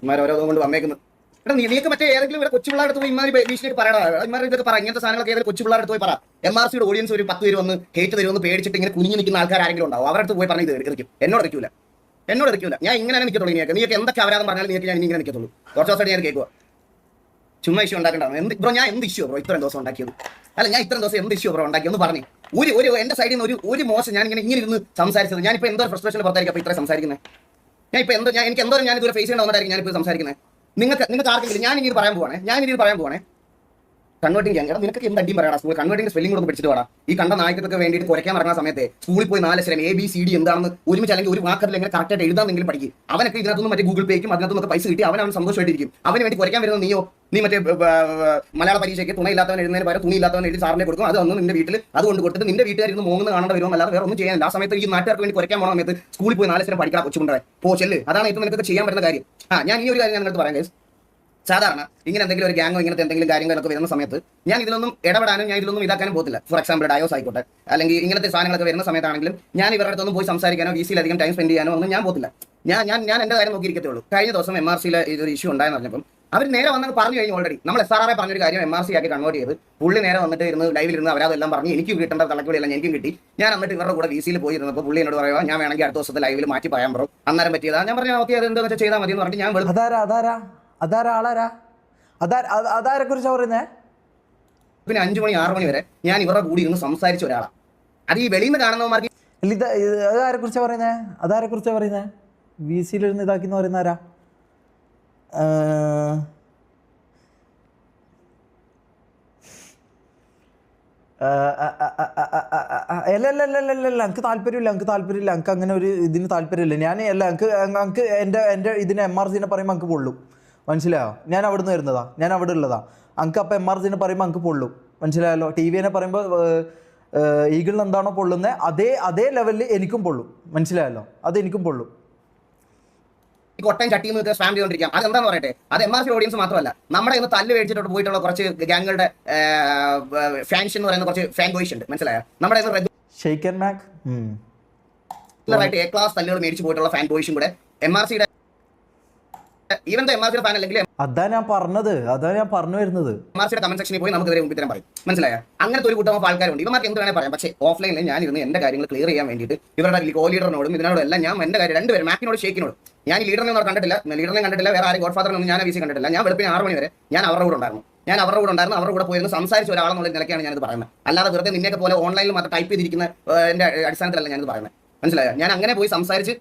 ഇമാരോരോ കൊണ്ട് വന്നേക്കുന്നത്. എടാ നീക്ക് മറ്റേ ഏതെങ്കിലും ഇവിടെ കൊച്ചു പിള്ളേരുടെ പോയി ഇമാരി ഭീഷണിയായിട്ട് പറയടാ. ഇമാർ ഇതൊക്കെ പറ, ഇങ്ങനത്തെ സാധനങ്ങളൊക്കെ ഏതെങ്കിലും കൊച്ചു പിള്ളേരുടെ പോയി പറ. MRCയുടെ ഓഡിയൻസ് ഒരു 10 പേര് വന്ന് ഹേറ്റ് തരുമെന്ന് പേടിച്ചിട്ട് ഇങ്ങനെ കുഞ്ഞു നിൽക്കുന്ന ആൾക്കാർ ആരെങ്കിലും ഉണ്ടാവും. അവരുടെ അടുത്ത് പോയി പറഞ്ഞ് ഇത് എറിക്കും. എന്നോട് എറിക്കൂല. എന്നോട് ഇരിക്കില്ല. ഞാൻ ഇങ്ങനെ നിൽക്കത്തുള്ളൂ. നീയൊക്കെ എന്തൊക്കെ അവരാധം പറഞ്ഞാലും നീക്ക് ഞാൻ ഇങ്ങനെ നിൽക്കത്തുള്ളൂ. കുറച്ച് ദിവസമായിട്ട് ഞാൻ കേൾക്കുക. ചുമ്മാ ഇഷ്യൂ ഉണ്ടാക്കണ്ടാണ്. ബ്രോ ഞാൻ എന്ത് ഇഷ്യൂ ബ്രോ ഇത്രയും ദിവസം ഉണ്ടാക്കിയത്? അല്ല ഞാൻ ഇത്രയും ദിവസം എന്ത് ഇഷ്യൂ ബ്രോ ഉണ്ടാക്കി ഒന്ന് പറഞ്ഞു. ഒരു എന്റെ സൈഡിൽ നിന്ന് ഒരു മോശം ഞാൻ ഇങ്ങനെ ഇരുന്ന് സംസാരിച്ചത്. ഞാനിപ്പോൾ എന്തോ ഫ്രസ്ട്രേഷൻ പുറത്തായിരിക്കും അപ്പോൾ ഇത്ര സംസാരിക്കുന്നത്. എനിക്ക് എന്തോ ഞാൻ ഇതുവരെ ഫേസ് ചെയ്യണമെന്നായിരിക്കും ഞാനിപ്പോൾ സംസാരിക്കുന്നത്. നിങ്ങൾക്ക് ആർക്കെങ്കിലും ഞാൻ ഇനി പറയാൻ പോവാണേ കൺവേർട്ടിംഗ് ചെയ്യാൻ. നിനക്ക് എന്ത് അടിയും പറയാം. സ്കൂൾ കൺവേർട്ടിംഗ് സ്പെല്ലിംഗ് കൂടെ പഠിച്ചിട്ട് വേണം. ഈ കണ്ട നായകത്തൊക്കെ വേണ്ടിയിട്ട് കുറയ്ക്കാൻ ഇറങ്ങുന്ന സമയത്ത് സ്കൂളിൽ പോയി 4 അക്ഷരം ABCD എന്താണെന്ന് ഒരുമിച്ച് അല്ലെങ്കിൽ ഒരു വാക്കത്തിൽ എങ്ങനെ കറക്റ്റായിട്ട് എഴുതാമെങ്കിലും പഠിക്കും. അവനൊക്കെ ഇതിനകത്തുനിന്ന് മറ്റേ ഗൂഗിൾ പേക്കും അതിനകത്തുനിന്നൊക്കെ പൈസ കിട്ടി അവൻ സന്തോഷമായിട്ടിരിക്കും. അവന് വേണ്ടി കുറയ്ക്കാൻ വരുന്ന നീ മറ്റേ മലയാള പരീക്ഷയ്ക്ക് തുണയില്ലാത്തവൻ എഴുതുന്നതിന് പകരം തുണിയില്ലാത്തവൻ എഴുതി സാറിനെ കൊടുക്കും. അത് വന്ന് നിന്റെ വീട്ടിൽ അതുകൊണ്ട് കൊടുത്തിട്ട് നിന്റെ വീട്ടുകാരിന്ന് മൂന്ന് കാണേണ്ട വരുമോ അല്ലാതെ വേറെ ഒന്നും ചെയ്യാനില്ല. ആ സമയത്ത് ഈ നാട്ടുകാർക്ക് വേണ്ടി കുറയ്ക്കാൻ പോകുന്ന സമയത്ത് സ്കൂളിൽ പോയി 4 അക്ഷരം പഠിക്കാൻ കൊച്ചുകൊണ്ടേ ചെല്ല്. അതാണ് ഇപ്പോൾ നിനക്ക് ചെയ്യാൻ പറ്റുന്ന കാര്യം. ഞാൻ ഈ ഒരു കാര്യം ഞാൻ നിങ്ങൾക്ക് പറയാം. സാധാരണ ഇങ്ങനെ എന്തെങ്കിലും ഒരു ഗ്യാങ്ങോ ഇങ്ങനത്തെ എന്തെങ്കിലും കാര്യങ്ങളൊക്കെ വരുന്ന സമയത്ത് ഞാൻ ഇതിലൊന്നും ഇടപെടാനും ഞാൻ ഇതിലൊന്നും ഇതാക്കാനും പോകത്തില്ല. ഫോർ എക്സാമ്പിൾ ഡയോസ് ആയിക്കോട്ടെ അല്ലെങ്കിൽ ഇങ്ങനത്തെ സാധനങ്ങളൊക്കെ വരുന്ന സമയത്താണെങ്കിലും ഞാൻ ഇവരുടെ അടുത്തൊന്നും പോയി സംസാരിക്കാനോ VC അധികം ടൈം സ്പെൻഡ് ചെയ്യാനോ ഒന്നും ഞാൻ പോകത്തില്ല. ഞാൻ എൻ്റെ കാര്യം നോക്കിയിരിക്കത്തേ ഉള്ളൂ. കഴിഞ്ഞ ദിവസം MRCയിൽ ഇതൊരു ഇഷ്യൂ ഉണ്ടായെന്ന് പറഞ്ഞപ്പം അവർ നേരെ വന്നത് പറഞ്ഞു കഴിഞ്ഞു. ഓൾറെഡി നമ്മൾ SRR പറഞ്ഞൊരു കാര്യം MRC ആക്കി കൺവേർട്ട് ചെയ്ത് പുള്ളി നേരെ വന്നിട്ട് ഇരുന്ന് ലൈവിലിരുന്ന് അവരതെല്ലാം പറഞ്ഞു. എനിക്ക് കിട്ടേണ്ട തലക്കുടിയെല്ലാം എനിക്കും കിട്ടി. ഞാൻ എന്നിട്ട് ഇവരുടെ കൂടെ VCയിൽ പോയിരുന്നപ്പോൾ പുള്ളി എന്നോട് പറയുക ഞാൻ വേണമെങ്കിൽ അടുത്ത ദിവസത്തെ ലൈവിൽ മാറ്റി പറയാൻ ബ്രോ അന്നേരം പറ്റിയതാ. ഞാൻ പറഞ്ഞു ഓക്കെ അത് എന്താ വെച്ചാൽ ചെയ്താൽ മതി എന്ന് പറഞ്ഞിട്ട് ഞാൻ അതാരെ കുറിച്ചാ പറയുന്നേ? പിന്നെ 5 മണി 6 മണി വരെ ഞാൻ ഇവരുടെ കൂടി ഇരുന്ന് സംസാരിച്ച ഒരാളാണ്. അത് ഈ വെളിയിൽ നിന്ന് കാണുന്നവന്മാർക്ക് അതാരെ കുറിച്ചാ പറയുന്നേ? VCയിലിരുന്ന് ഇതാക്കിന്ന് പറയുന്ന ആരാ? അല്ല എനിക്ക് താല്പര്യമില്ല. എനിക്ക് അങ്ങനെ ഒരു ഇതിന് താല്പര്യമില്ല. എനിക്ക് എൻ്റെ ഇതിന് MRCനെ പറയുമ്പോൾ എനിക്ക് പൊള്ളും. മനസ്സിലായോ? ഞാൻ അവിടെ നിന്ന് വരുന്നതാ, ഞാൻ അവിടെ ഉള്ളതാ. അങ്ക് അപ്പം MRCനെ പറയുമ്പോൾ അങ്ക് പൊള്ളും. മനസ്സിലായല്ലോ? TVനെ പറയുമ്പോൾ ഈഗിളിന് എന്താണോ പൊള്ളുന്നത് അതേ ലെവലിൽ എനിക്കും പൊള്ളും. മനസ്സിലായല്ലോ? അതെനിക്കും പൊള്ളും. കൊട്ടൻ ചട്ടിയിൽ നിന്ന് സ്പാം ചെയ്തുകൊണ്ടിരിക്കാം. അതെന്താന്ന് പറയട്ടെ, അത് MRC ഓഡിയൻസ് മാത്രമല്ല നമ്മുടെ ഇന്ന് തല്ല് മേടിച്ചിട്ട് പോയിട്ടുള്ള കുറച്ച് ഗ്യാങ്ങുകളുടെ ഫാൻസ് എന്ന് പറയുന്ന കുറച്ച് ഫാൻ ബോയ്സ് ഉണ്ട്. മനസ്സിലായോ? നമ്മുടെ A ക്ലാസ് തല്ലുകൾ മേടിച്ച് പോയിട്ടുള്ള ഫാൻ ബോയ്സും കൂടെ MRCയുടെ ഈവൻ MRCയുടെ ഫാൻ അല്ലെങ്കിൽ അതാ ഞാൻ പറഞ്ഞു വരുന്നത്. MRCയുടെ കമന്റ് സെക്ഷനിൽ പോയി നമുക്ക് ഉത്തരം പറയും. മനസ്സിലായോ? അങ്ങനത്തെ ഒരു കൂട്ടം ആൾക്കാരുണ്ട്. ഇവർക്ക് എന്ത് വേണേൽ പറയാം. പക്ഷേ ഓഫ്ലൈനിൽ ഞാൻ ഇരുന്ന് എന്റെ കാര്യങ്ങൾ ക്ലിയർ ചെയ്യാൻ വേണ്ടിയിട്ട് ഇവരുടെ കോ ലീഡറിനോടും ഇതിനോടും എല്ലാം ഞാൻ എന്റെ കാര്യം രണ്ടുപേരും മാക്കിനോട് ഷേക്കിനോട് ഞാൻ ഈ ലീഡറിനെ കണ്ടിട്ടില്ല, വേറെ ആരും ഗോഡ് ഫാദറിനൊന്നും ഞാൻ VC കണ്ടിട്ടില്ല. ഞാൻ വെളുപ്പിന് 6 മണി വരെ ഞാൻ അവരുടെ കൂടെ ഉണ്ടായിരുന്നു. അവരുടെ കൂടെ പോയിരുന്ന് സംസാരിച്ച ഒരാളെന്നുള്ള നിലയ്ക്കാണ് ഞാനിത് പറയുന്നത്. അല്ലാതെ വെറുതെ നിന്നെയൊക്കെ പോലെ ഓൺലൈനിൽ മാത്രം ടൈപ്പ് ചെയ്തിരിക്കുന്ന എന്റെ അടിസ്ഥാനത്തിലല്ല ഞാനിത് പറയുന്നത്. മനസ്സിലായോ? ഞാൻ അങ്ങനെ പോയി സംസാരിച്ച്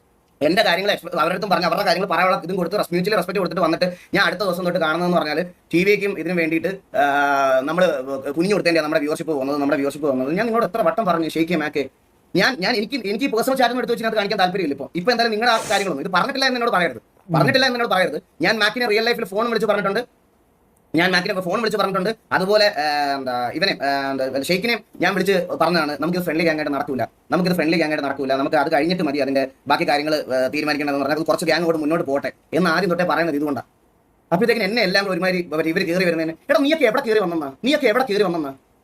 എന്റെ കാര്യങ്ങൾ അവരുടെ അടുത്തും പറഞ്ഞ് അവരുടെ കാര്യങ്ങൾ പറയാനുള്ള ഇതും കൊടുത്ത് മ്യൂച്വലി റെസ്പെക്ട് കൊടുത്തിട്ട് വന്നിട്ട് ഞാൻ അടുത്ത ദിവസം തൊട്ട് കാണുന്നതെന്ന് പറഞ്ഞാൽ TVക്കും ഇതിന് വേണ്ടിയിട്ട് നമ്മൾ കുഞ്ഞു കൊടുത്തേണ്ട നമ്മുടെ വ്യൂവർഷിപ്പ് വന്നത് ഞാൻ നിങ്ങളോട് എത്ര വട്ടം പറഞ്ഞു ഷെയ്ക്ക് മാക്കെ എനിക്ക് പേഴ്സണൽ ചാറ്റ് എടുത്ത് വെച്ചിട്ട് കാണിക്കാൻ താല്പര്യമില്ല. ഇപ്പോൾ എന്തായാലും നിങ്ങളുടെ ആ കാര്യങ്ങളൊന്നും ഇത് പറഞ്ഞിട്ടില്ല എന്നോട് പറയരുത്. ഞാൻ മാക്കിനെ റിയൽ ലൈഫിൽ ഫോൺ വിളിച്ച് പറഞ്ഞിട്ടുണ്ട്. അതുപോലെ ഇവനെ ഷെയ്ക്കിനെ ഞാൻ വിളിച്ച് പറഞ്ഞതാണ് നമുക്കിത് ഫ്രണ്ട്ലി ഗ്യാങ്ങായിട്ട് നടക്കൂല. നമുക്ക് അത് കഴിഞ്ഞിട്ട് മതി അതിന്റെ ബാക്കി കാര്യങ്ങൾ തീരുമാനിക്കേണ്ടതെന്ന് പറഞ്ഞാൽ കുറച്ച് ഗ്യാങ്ങോട് മുന്നോട്ട് പോട്ടെ എന്ന് ആദ്യം തൊട്ടേ പറയുന്നത് ഇതുകൊണ്ടാണ്. അപ്പോഴത്തേക്കും എന്നെ എല്ലാം ഒരുമാതിരി ഇവർ കയറി വരുന്നതിന് എടാ നീയൊക്കെ എവിടെ കയറി വന്നെന്നാ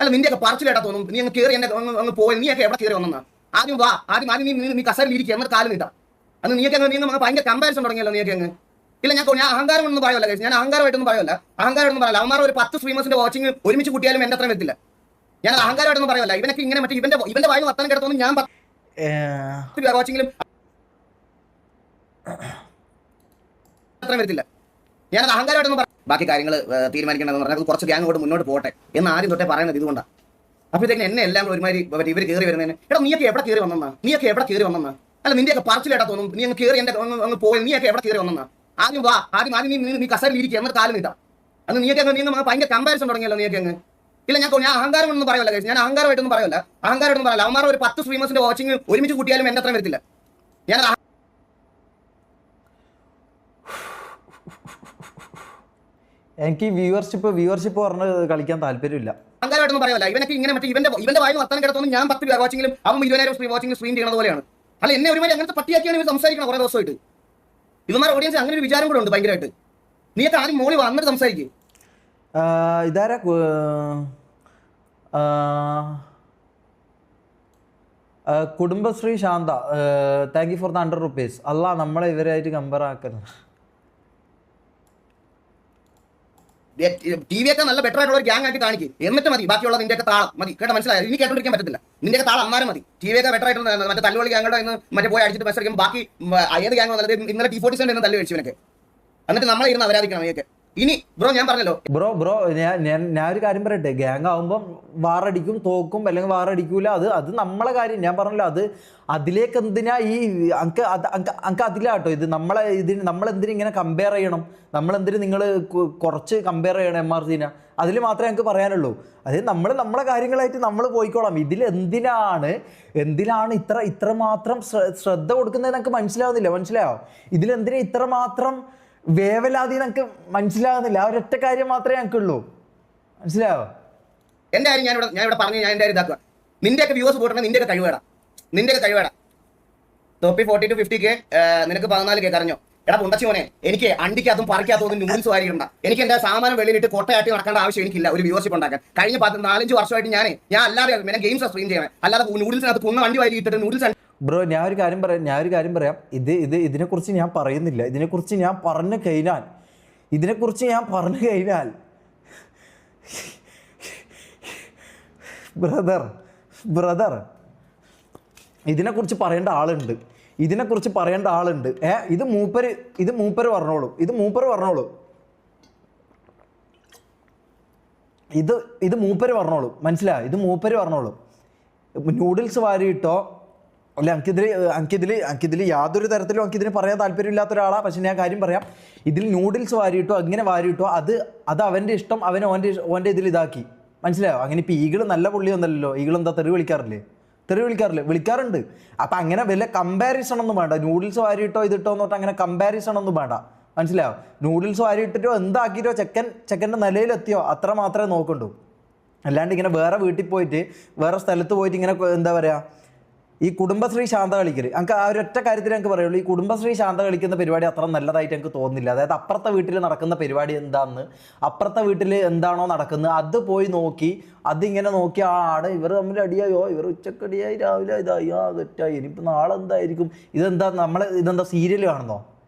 അല്ല നിന്റെയൊക്കെ പറച്ചിലേട്ടാ തോന്നും. നീ അങ്ങ് കയറി എന്നെ അങ്ങ് പോയി നീയൊക്കെ എവിടെ കയറി വന്നെന്നാ ആദ്യം നീ കസറിൽ ഇരിക്കുക എന്നിട്ട് കാലം നീട്ടാം. അന്ന് നീയൊക്കെ ഭയങ്കര കമ്പാരിസൺ തുടങ്ങിയല്ലോ. നീയൊക്കെ അങ്ങ് ഇല്ല ഞാൻ അഹങ്കാരം ഒന്നും പറയല്ല. ഞാൻ അഹങ്കാരമായിട്ടൊന്നും പറയല്ല. അവന്മാർ ഒരു 10 സ്ട്രീമേഴ്സിന്റെ വാച്ചിങ് ഒരുമിച്ച് കൂട്ടിയാലും എന്റെ അത്രയും വരത്തില്ല. ഞാൻ അഹങ്കാരമായിട്ടൊന്നും പറയല്ല. ഇവനൊക്കെ ഇങ്ങനെ മറ്റേ ഇവന്റെ വായു വർത്താനം കിടത്തോന്നും ഞാൻ വാച്ചിങ്ങിലും അത്രയും വരത്തില്ല. ഞാനത് അഹങ്കാരമായിട്ടൊന്നും ബാക്കി കാര്യങ്ങൾ തീരുമാനിക്കേണ്ടതെന്ന് പറഞ്ഞാൽ കുറച്ച് ഗ്യാങ്ങോട് മുന്നോട്ട് പോട്ടെ എന്ന് ആദ്യം തൊട്ടേ പറയുന്നത് ഇതുകൊണ്ടാണ്. അപ്പോഴത്തേക്കും എന്നെ എല്ലാം ഒരുമാതിരി ഇവർ കയറി വരുന്നതിന് എടാ നീയൊക്കെ എവിടെ കയറി വന്നെന്നാ അല്ല നിന്റെയൊക്കെ പറച്ചിലേട്ടാ തോന്നും. നീ അങ്ങ് കയറി എന്റെ അങ്ങ് പോയി നീയൊക്കെ എവിടെ കയറി വന്നെന്നാ ആദ്യം നീ കസറിൽ ഇരിക്കുക എന്നിട്ട് കാലം നീട്ടാം. അന്ന് നീയൊക്കെ ഭയങ്കര കമ്പാരിസൺ തുടങ്ങിയല്ലോ. നീയൊക്കെ അങ്ങ് ഇല്ല ഞാൻ അഹങ്കാരം ഒന്നും പറയല്ല. ഞാൻ അഹങ്കാരമായിട്ടൊന്നും പറയല്ല. അവന്മാർ ഒരു 10 സ്ട്രീമേഴ്സിന്റെ വാച്ചിങ് ഒരുമിച്ച് കൂട്ടിയാലും എന്റെ അത്രയും വരത്തില്ല. ഞാൻ എനിക്ക് വ്യൂവർഷിപ്പ് പറഞ്ഞ് കളിക്കാൻ താല്പര്യമില്ല. അഹങ്കാരമായിട്ടൊന്നും പറയല്ല. ഇവനൊക്കെ ഇങ്ങനെ മറ്റേ ഇവന്റെ വായു വർത്താനം കിടത്തോന്നും ഞാൻ 10 വാച്ചിങ്ങിലും അവൻ 20,000 വാച്ചിങ് സ്ട്രീം ചെയ്യുന്നത് പോലെയാണ്. അല്ല എന്നെ ഒരുമാതിരി അങ്ങനത്തെ പട്ടിയാക്കിയാണ് ഇവർ സംസാരിക്കണം കുറേ ദിവസമായിട്ട്. ഇവന്മാർ ഓഡിയൻസ് അങ്ങനെ ഒരു വിചാരം കൂടെ ഉണ്ട് ഭയങ്കരമായിട്ട്. നീയൊക്കെ ആദ്യം മോളി വന്നിട്ട് സംസാരിക്കും. ഇതാരാ Kudumbashree Shantha thank you for the 100 rupees. അല്ല നമ്മളെ ഇവരായിട്ട് കമ്പയർ ആക്കരുത്. ടി വി ഒക്കെ നല്ല ബെറ്റർ ആയിട്ടുള്ള ഒരു ഗ്യാങ് ആക്കി കാണിക്കും, എന്നിട്ട് മതി ബാക്കിയുള്ള നിന്റെയൊക്കെ താളം മതി. കേട്ടോ, മനസ്സിലായോ? ഇനി കേട്ടോണ്ടിരിക്കാൻ പറ്റത്തില്ല. നിന്റെയൊക്കെ താളം അന്നാരം മതി. ടി വി ഒക്കെ ബെറ്റർ ആയിട്ട് മറ്റേ തല്ലുവള്ളി ഗ്യാങ്ങോടെ ഇന്ന് മറ്റേ പോയി അടിച്ചിട്ട് മത്സരിക്കും. ബാക്കി ഏത് ഗ്യാങ് വന്നത് ഇന്നലെ T47 എന്ന് തല്ലു കഴിച്ചു ഇവനൊക്കെ. എന്നിട്ട് നമ്മളെ ഇരുന്ന് അവരാധിക്കണം ഇവയൊക്കെ. ഇനി ബ്രോ ഞാൻ പറഞ്ഞല്ലോ ബ്രോ ഞാൻ ഒരു കാര്യം പറയട്ടെ, ഗ്യാങ് ആവുമ്പം വാറടിക്കും, തോക്കും, അല്ലെങ്കിൽ വാറടിക്കൂല, അത് നമ്മളെ കാര്യം. ഞാൻ പറഞ്ഞല്ലോ, അതിലേക്ക് എന്തിനാ ഈ അങ്ക അതിലാട്ടോ ഇത് നമ്മളെന്തിനും ഇങ്ങനെ കമ്പയർ ചെയ്യണം, നമ്മളെന്തിനും നിങ്ങൾ കുറച്ച് കമ്പയർ ചെയ്യണം MRCനെ. അതിൽ മാത്രമേ ഞങ്ങൾക്ക് പറയാനുള്ളൂ. അതായത് നമ്മളെ കാര്യങ്ങളായിട്ട് നമ്മൾ പോയിക്കോളാം. എന്തിനാണ് ഇത്രമാത്രം ശ്രദ്ധ കൊടുക്കുന്നത് എനിക്ക് മനസ്സിലായോ? ഇതിലെന്തിനാ ഇത്രമാത്രം വേവലാതി നമുക്ക് മനസ്സിലാകുന്നില്ല. ആ ഒരൊറ്റ കാര്യം മാത്രമേ ഞങ്ങൾക്കുള്ളൂ. മനസ്സിലായോ? എന്റെ കാര്യം ഞാൻ ഇവിടെ പറഞ്ഞു, ഞാൻ എന്റെ ഇതാക്കുക. നിന്റെയൊക്കെ വ്യൂസ് പോട്ടെ, നിന്റെയൊക്കെ കഴിവേടാ. തൊപ്പി 40 to 50K, നിനക്ക് 14K കരഞ്ഞോ? എടാ പുണ്ടച്ചി മോനെ, എനിക്ക് അണ്ടിക്കകത്തും പറിക്കാത്തതും നൂഡിൽസ് വാരിയിടണ്ട. എനിക്ക് എന്റെ സാമാനം വെളിയിലിട്ട് കൊട്ടയാട്ടി നടക്കേണ്ട ആവശ്യം എനിക്കില്ല ഒരു വ്യൂവർഷിപ്പ് ഉണ്ടാക്കാൻ. കഴിഞ്ഞ 4-5 വർഷമായിട്ട് ഞാൻ അല്ലാതെ പിന്നെ ഗെയിംസ് സ്ട്രീം ചെയ്യണം, അല്ലാതെ നൂഡിൽസിനകത്ത് കുന്ന വണ്ടി വാരി ഇട്ടിട്ട് നൂഡിൽസ്. ബ്രോ ഞാൻ ഒരു കാര്യം പറയാം. ഇതിനെക്കുറിച്ച് ഞാൻ പറയുന്നില്ല. ഇതിനെക്കുറിച്ച് ഞാൻ പറഞ്ഞു കഴിഞ്ഞാൽ ബ്രദർ ഇതിനെക്കുറിച്ച് പറയേണ്ട ആളുണ്ട്. ഇത് മൂപ്പര് പറഞ്ഞോളൂ. ഇത് മൂപ്പര് പറഞ്ഞോളൂ. മനസ്സിലായോ? ഇത് മൂപ്പര് പറഞ്ഞോളൂ. നൂഡിൽസ് വാരിയിട്ടോ അല്ല, എനിക്കിതിൽ യാതൊരു തരത്തിലും എനിക്കിതിന് പറയാൻ താല്പര്യമില്ലാത്ത ഒരാളാണ്. പക്ഷെ ഞാൻ കാര്യം പറയാം, ഇതിൽ നൂഡിൽസ് വാരിയിട്ടോ അങ്ങനെ വാരിയിട്ടോ അത് അവൻ്റെ ഇഷ്ടം, ഓൻ്റെ ഇതിൽ ഇതാക്കി. മനസ്സിലായോ? അങ്ങനെ ഇപ്പോൾ ഈഗിൾ നല്ല പുള്ളിയൊന്നല്ലോ. ഈഗിൾ എന്താ തെറി വിളിക്കാറുണ്ട്. അപ്പം അങ്ങനെ വല്ല കമ്പാരിസൺ ഒന്നും വേണ്ട. നൂഡിൽസ് വാരിയിട്ടോ ഇതിട്ടോ എന്ന് പറഞ്ഞാൽ അങ്ങനെ കമ്പാരിസൺ ഒന്നും വേണ്ട. മനസ്സിലായോ? നൂഡിൽസ് വാരിയിട്ടിട്ടോ എന്താക്കിയിട്ടോ ചെക്കൻ്റെ നിലയിലെത്തിയോ അത്ര മാത്രമേ നോക്കണ്ടൂ. അല്ലാണ്ട് ഇങ്ങനെ വേറെ വീട്ടിൽ പോയിട്ട് വേറെ സ്ഥലത്ത് പോയിട്ട് ഇങ്ങനെ എന്താ പറയുക, ഈ കുടുംബശ്രീ ശാന്ത കളിക്കൽ എനിക്ക് ആ ഒരൊറ്റ കാര്യത്തിൽ എനിക്ക് പറയുള്ളൂ. ഈ കുടുംബശ്രീ ശാന്ത കളിക്കുന്ന പരിപാടി അത്ര നല്ലതായിട്ട് എനിക്ക് തോന്നുന്നില്ല. അതായത് അപ്പുറത്തെ വീട്ടിൽ നടക്കുന്ന പരിപാടി അപ്പുറത്തെ വീട്ടിൽ എന്താണോ നടക്കുന്നത് അത് പോയി നോക്കി, അതിങ്ങനെ നോക്കി ആണ് ഇവർ തമ്മിൽ അടിയായോ, ഇവർ ഉച്ചക്കടിയായി രാവിലെ ഇതായി തെറ്റായി, ഇനിയിപ്പോൾ നാളെ എന്തായിരിക്കും, ഇതെന്താ സീരിയൽ കാണുന്നോ?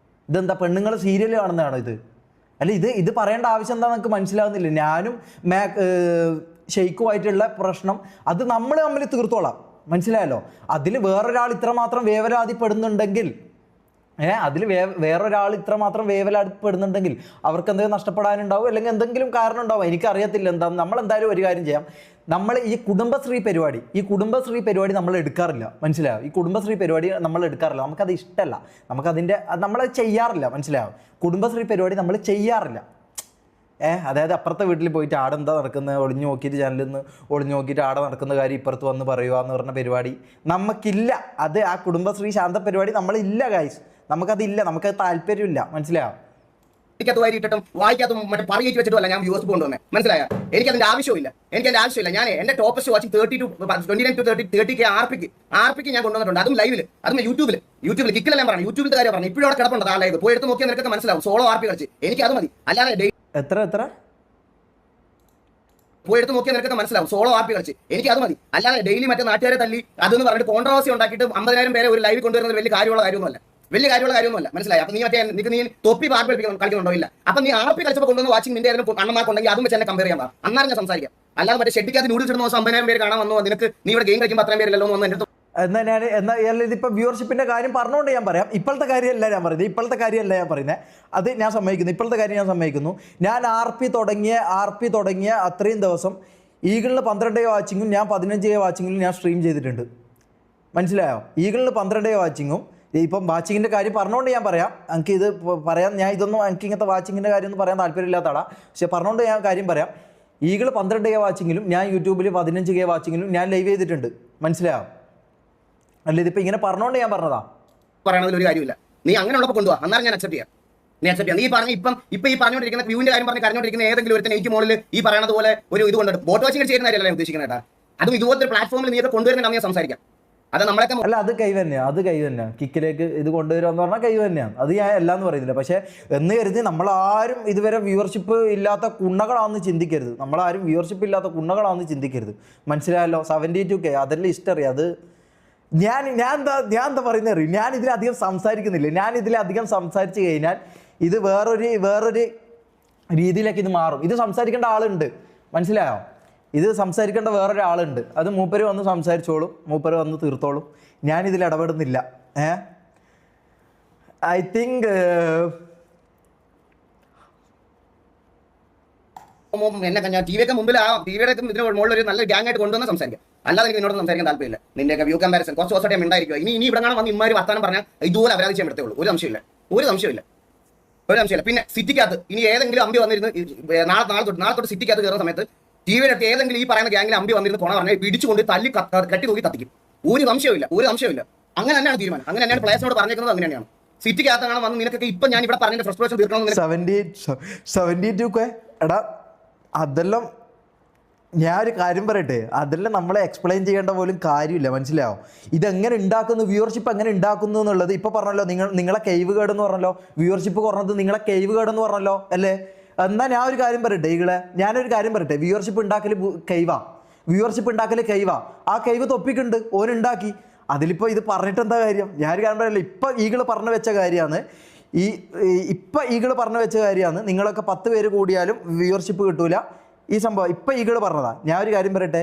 ഇതെന്താ പെണ്ണുങ്ങൾ സീരിയൽ കാണുന്നതാണോ ഇത്? അല്ല, ഇത് പറയേണ്ട ആവശ്യം എന്താ നമുക്ക് മനസ്സിലാവുന്നില്ല. ഞാനും ഷെയ്ക്കുമായിട്ടുള്ള പ്രശ്നം അത് നമ്മൾ തമ്മിൽ തീർത്തോളാം. മനസ്സിലായല്ലോ? അതിൽ വേറൊരാൾ ഇത്രമാത്രം വേവലാതിപ്പെടുന്നുണ്ടെങ്കിൽ അവർക്ക് എന്തെങ്കിലും നഷ്ടപ്പെടാനുണ്ടാവും, അല്ലെങ്കിൽ എന്തെങ്കിലും കാരണം ഉണ്ടാവും. എനിക്കറിയത്തില്ല എന്താ. നമ്മളെന്തായാലും ഒരു കാര്യം ചെയ്യാം. നമ്മൾ ഈ കുടുംബശ്രീ പരിപാടി നമ്മൾ എടുക്കാറില്ല. മനസ്സിലായോ? ഈ കുടുംബശ്രീ പരിപാടി നമ്മൾ എടുക്കാറില്ല. നമുക്കത് ഇഷ്ടമല്ല. നമ്മളത് ചെയ്യാറില്ല. മനസ്സിലായോ? കുടുംബശ്രീ പരിപാടി നമ്മൾ ചെയ്യാറില്ല. അതായത് അപ്പുറത്തെ വീട്ടിൽ പോയിട്ട് ആടെന്താ നടക്കുന്നത് ഒളിഞ്ഞു നോക്കിയിട്ട് ചാനലിൽ നിന്ന് ഒളിഞ്ഞു നോക്കിയിട്ട് ആടെ നടക്കുന്ന കാര്യം ഇപ്പുറത്ത് വന്ന് പറയുക എന്ന് പറഞ്ഞ പരിപാടി നമുക്കില്ല. ആ കുടുംബശ്രീ ശാന്ത പരിപാടി നമ്മളില്ല ഗൈസ്. നമുക്കതില്ല, നമുക്കത് താല്പര്യമില്ല. മനസ്സിലായോ? എനിക്കത് വാരിയിട്ടിട്ടും വായിക്കാത്തും മറ്റേ പറയിച്ച് വെച്ചിട്ടുമല്ല ഞാൻ വ്യൂസ് കൊണ്ടുവന്നത്. മനസ്സിലായോ? എനിക്കതിന്റെ ആവശ്യമില്ല. ഞാൻ എന്റെ ടോപ്പസ്റ്റ് വാച്ചിങ് 29 to 30K ആർപിക്ക് ഞാൻ കൊണ്ടുവന്നിട്ടുണ്ട്. അതും ലൈവിൽ, അതും യൂട്യൂബിൽ കിക്കിലെല്ലാം പറഞ്ഞു. യൂട്യൂബിന്റെ കാര്യം പറഞ്ഞു. ഇപ്പോഴും അവിടെ കിടപ്പുണ്ട് ആ ലൈവ്. പോയി എടുത്ത് നോക്കിയാൽ നിനക്കൊക്കെ മനസ്സിലാവും. സോളോ ആർപി കളിച്ച് എനിക്ക് അത് മതി. അല്ലാതെ എത്ര പോയി എടുത്ത് നോക്കിയാൽ നിനക്കൊക്കെ മനസ്സിലാവും. സോളോ ആർപി കളിച്ച് എനിക്ക് അത് മതി. അല്ലാതെ ഡെയിലി മറ്റേ നാട്ടുകാരെ തല്ലി അതെന്ന് പറഞ്ഞിട്ട് കോൺട്രവേഴ്സി ഉണ്ടാക്കിയിട്ട് 50,000 പേരെ ഒരു ലൈവ് കൊണ്ടുവരുന്നത് വലിയ കാര്യമുള്ള കാര്യമൊന്നുമല്ല. മനസ്സിലായി? അപ്പൊ നീ തൊപ്പി ആർപി കളിക്കുന്നുണ്ടോ? ഇല്ല. അപ്പൊ നീ ആർപി കളിച്ചപ്പോൾ കൊണ്ടുവന്ന് വാച്ചിങ് നിന്റെ അണ്ണന്മാർക്കുണ്ടെങ്കിൽ അതും വെച്ച് എന്നെ കമ്പയർ ചെയ്യാം. അന്നാലും ഞാൻ സംസാരിക്കാം. അല്ലാതെ മറ്റേ ഷെഡിക്കകത്ത് നൂഡിൽസ് ഇടുന്ന 50,000 പേര് കാണാൻ വന്നു, നിനക്ക് നീ ഇവിടെ ഗെയിം കളിക്കുമ്പോൾ അത്രയും പേരല്ലോ എന്ന് എന്റെ. എന്നാൽ ഇതിപ്പോൾ വ്യൂവർഷിപ്പിൻ്റെ കാര്യം പറഞ്ഞുകൊണ്ട് ഞാൻ പറയാം. ഇപ്പോഴത്തെ കാര്യമല്ല ഞാൻ പറയുന്നത്. അത് ഞാൻ സമ്മതിക്കുന്നു. ഇപ്പോഴത്തെ കാര്യം ഞാൻ സമ്മതിക്കുന്നു. ഞാൻ ആർ പി തുടങ്ങിയ അത്രയും ദിവസം ഈഗിളിന് 12 വാച്ചിങ്ങും ഞാൻ 15 വാച്ചിങ്ങിലും ഞാൻ സ്ട്രീം ചെയ്തിട്ടുണ്ട്. മനസ്സിലായോ? ഈഗിളിന് 12 വാച്ചിങ്ങും ഇപ്പം വാച്ചിങ്ങിൻ്റെ കാര്യം പറഞ്ഞുകൊണ്ട് ഞാൻ പറയാം. എനിക്ക് ഇത് പറയാം. എനിക്ക് ഇങ്ങനത്തെ വാച്ചിങ്ങിൻ്റെ കാര്യം ഒന്നും പറയാൻ താല്പര്യമില്ലാത്ത ആളാണ്. പക്ഷെ പറഞ്ഞുകൊണ്ട് ഞാൻ കാര്യം പറയാം. ഈഗിൾ 12K വാച്ചിങ്ങിലും ഞാൻ യൂട്യൂബിൽ 15K വാച്ചിങ്ങിലും ഞാൻ ലൈവ് ചെയ്തിട്ടുണ്ട്. മനസ്സിലായോ? അല്ല, ഇതിപ്പോൾ ഇങ്ങനെ പറഞ്ഞുകൊണ്ട് ഞാൻ പറഞ്ഞതാ. പറയണതിൽ ഒരു കാര്യമില്ല. നീ അങ്ങനെ ഉള്ളപ്പോൾ കൊണ്ടുപോകാം. അന്നേരം ഞാൻ അക്സെപ്റ്റ് ചെയ്യാം. നീ പറഞ്ഞ ഇപ്പം ഈ പറഞ്ഞുകൊണ്ടിരിക്കുന്ന വ്യൂവിന്റെ കാര്യം പറഞ്ഞ് കരഞ്ഞോണ്ടിരിക്കുന്ന ഏതെങ്കിലും ഒരുത്തൻ എനിക്ക് മുകളിൽ ഈ പറയുന്നത് പോലെ ഒരു ഇത് കൊണ്ടിട്ട് ബോട്ട് വാച്ചിങ് ചെയ്യുന്ന കാര്യമല്ല ഉദ്ദേശിക്കുന്നത് കേട്ടാ. അതും ഇതുപോലത്തെ ഒരു പ്ലാറ്റ്ഫോമിൽ നീ കൊണ്ടുവരുന്ന ഞാൻ സംസാരിക്കാം. അത് നമ്മളൊക്കെ അല്ല, അത് കൈ തന്നെയാണ്. കിക്കിലേക്ക് ഇത് കൊണ്ടുവരുമെന്ന് പറഞ്ഞാൽ കൈ തന്നെയാണ്. അത് ഞാൻ എല്ലാന്ന് പറയുന്നില്ല. പക്ഷേ എന്ന് കരുതി നമ്മളാരും ഇതുവരെ വ്യൂവർഷിപ്പ് ഇല്ലാത്ത കുണ്ണകളാണെന്ന് ചിന്തിക്കരുത്. മനസ്സിലായല്ലോ? 72K അതെല്ലാം ഹിസ്റ്ററി. അത് ഞാൻ എന്താ പറയുന്നത് അറിയും. ഞാൻ ഇതിലധികം സംസാരിക്കുന്നില്ല. ഞാൻ ഇതിലധികം സംസാരിച്ച് കഴിഞ്ഞാൽ ഇത് വേറൊരു രീതിയിലേക്ക് ഇത് മാറും. ഇത് സംസാരിക്കേണ്ട ആളുണ്ട്, മനസ്സിലായോ? ഇത് സംസാരിക്കേണ്ട വേറൊരാളുണ്ട്. അത് മൂപ്പര് വന്ന് സംസാരിച്ചോളും, മൂപ്പര് വന്ന് തീർത്തോളും. ഞാനിതിൽ ഇടപെടുന്നില്ല. ഐ തിങ്ക് എന്നെ ഞാൻ ടി വിയൊക്കെ മുമ്പിൽ ആ ടിവിയുടെ ഇതിന് മുകളിൽ ഒരു നല്ല ഗ്യാങ് ആയിട്ട് കൊണ്ടുവന്ന് സംസാരിക്കാം. അല്ലാതെ എനിക്ക് എന്നോട് സംസാരിക്കാൻ താല്പര്യമില്ല. നിന്റെയൊക്കെ വ്യൂ കമ്പാരിസൺ കുറച്ച് ദിവസമായിട്ട് ഞാൻ ഉണ്ടായിരിക്കും. ഇനി ഇവിടെ കാണാൻ വന്ന് ഇമാര് വർത്താനം പറഞ്ഞാൽ ഇതുപോലെ അപരാധി ചെയ്യാൻ പറ്റത്തുള്ളൂ. ഒരു സംശയമില്ല. പിന്നെ സിറ്റിക്കകത്ത് ഇനി ഏതെങ്കിലും അമ്പി വന്നിരുന്ന് നാളെ തൊട്ട് സിറ്റിക്കകത്ത് കയറുന്ന സമയത്ത് ടിവിയുടെ അടുത്ത് ഏതെങ്കിലും ഈ പറയുന്ന ഗ്യാങ്ങിൽ അമ്പി വന്നിരുന്ന് കൊണ പറഞ്ഞാൽ പിടിച്ചുകൊണ്ട് തല്ലി കട്ടി തൂക്കി കത്തിക്കും. ഒരു സംശയമില്ല. അങ്ങനെ തന്നെയാണ് തീരുമാനം. അങ്ങനെ തന്നെയാണ് പ്ലേസിനോട് പറഞ്ഞേക്കുന്നത്. അങ്ങനെ തന്നെയാണ്. സിറ്റിക്കകത്താണ് വന്ന് നിനക്കൊക്കെ ഇപ്പൊ ഞാൻ ഇവിടെ പറഞ്ഞ ഫ്രസ്ട്രേഷൻ തീർക്കണം. എടാ അതെല്ലാം ഞാൻ ഒരു കാര്യം പറയട്ടെ, അതെല്ലാം നമ്മളെ എക്സ്പ്ലെയിൻ ചെയ്യേണ്ട പോലും കാര്യമില്ല, മനസ്സിലാവും? ഇതെങ്ങനെ ഉണ്ടാക്കുന്നു, വ്യൂവർഷിപ്പ് എങ്ങനെ ഉണ്ടാക്കുന്നു എന്നുള്ളത്. ഇപ്പോൾ പറഞ്ഞല്ലോ നിങ്ങളെ കെയ്വ് കേടെന്ന് പറഞ്ഞല്ലോ, വ്യൂവർഷിപ്പ് കുറഞ്ഞത് നിങ്ങളെ കെയ്വ് കേടെന്ന് പറഞ്ഞല്ലോ അല്ലേ? എന്നാൽ ഞാനൊരു കാര്യം പറയട്ടെ, വ്യൂവർഷിപ്പ് ഉണ്ടാക്കൽ കെയ്വാ. ആ കെയ്വ് തൊപ്പിക്കുണ്ട്, ഓനുണ്ടാക്കി. അതിലിപ്പോൾ ഇത് പറഞ്ഞിട്ട് എന്താ കാര്യം? ഞാനൊരു കാര്യം പറയല്ലോ, ഇപ്പം ഈകള് പറഞ്ഞു വെച്ച കാര്യമാണ്. നിങ്ങളൊക്കെ 10 പേര് കൂടിയാലും വ്യൂവർഷിപ്പ് കിട്ടൂല ഈ സംഭവം. ഇപ്പം ഈകള് പറഞ്ഞതാ. ഞാൻ ഒരു കാര്യം പറയട്ടെ,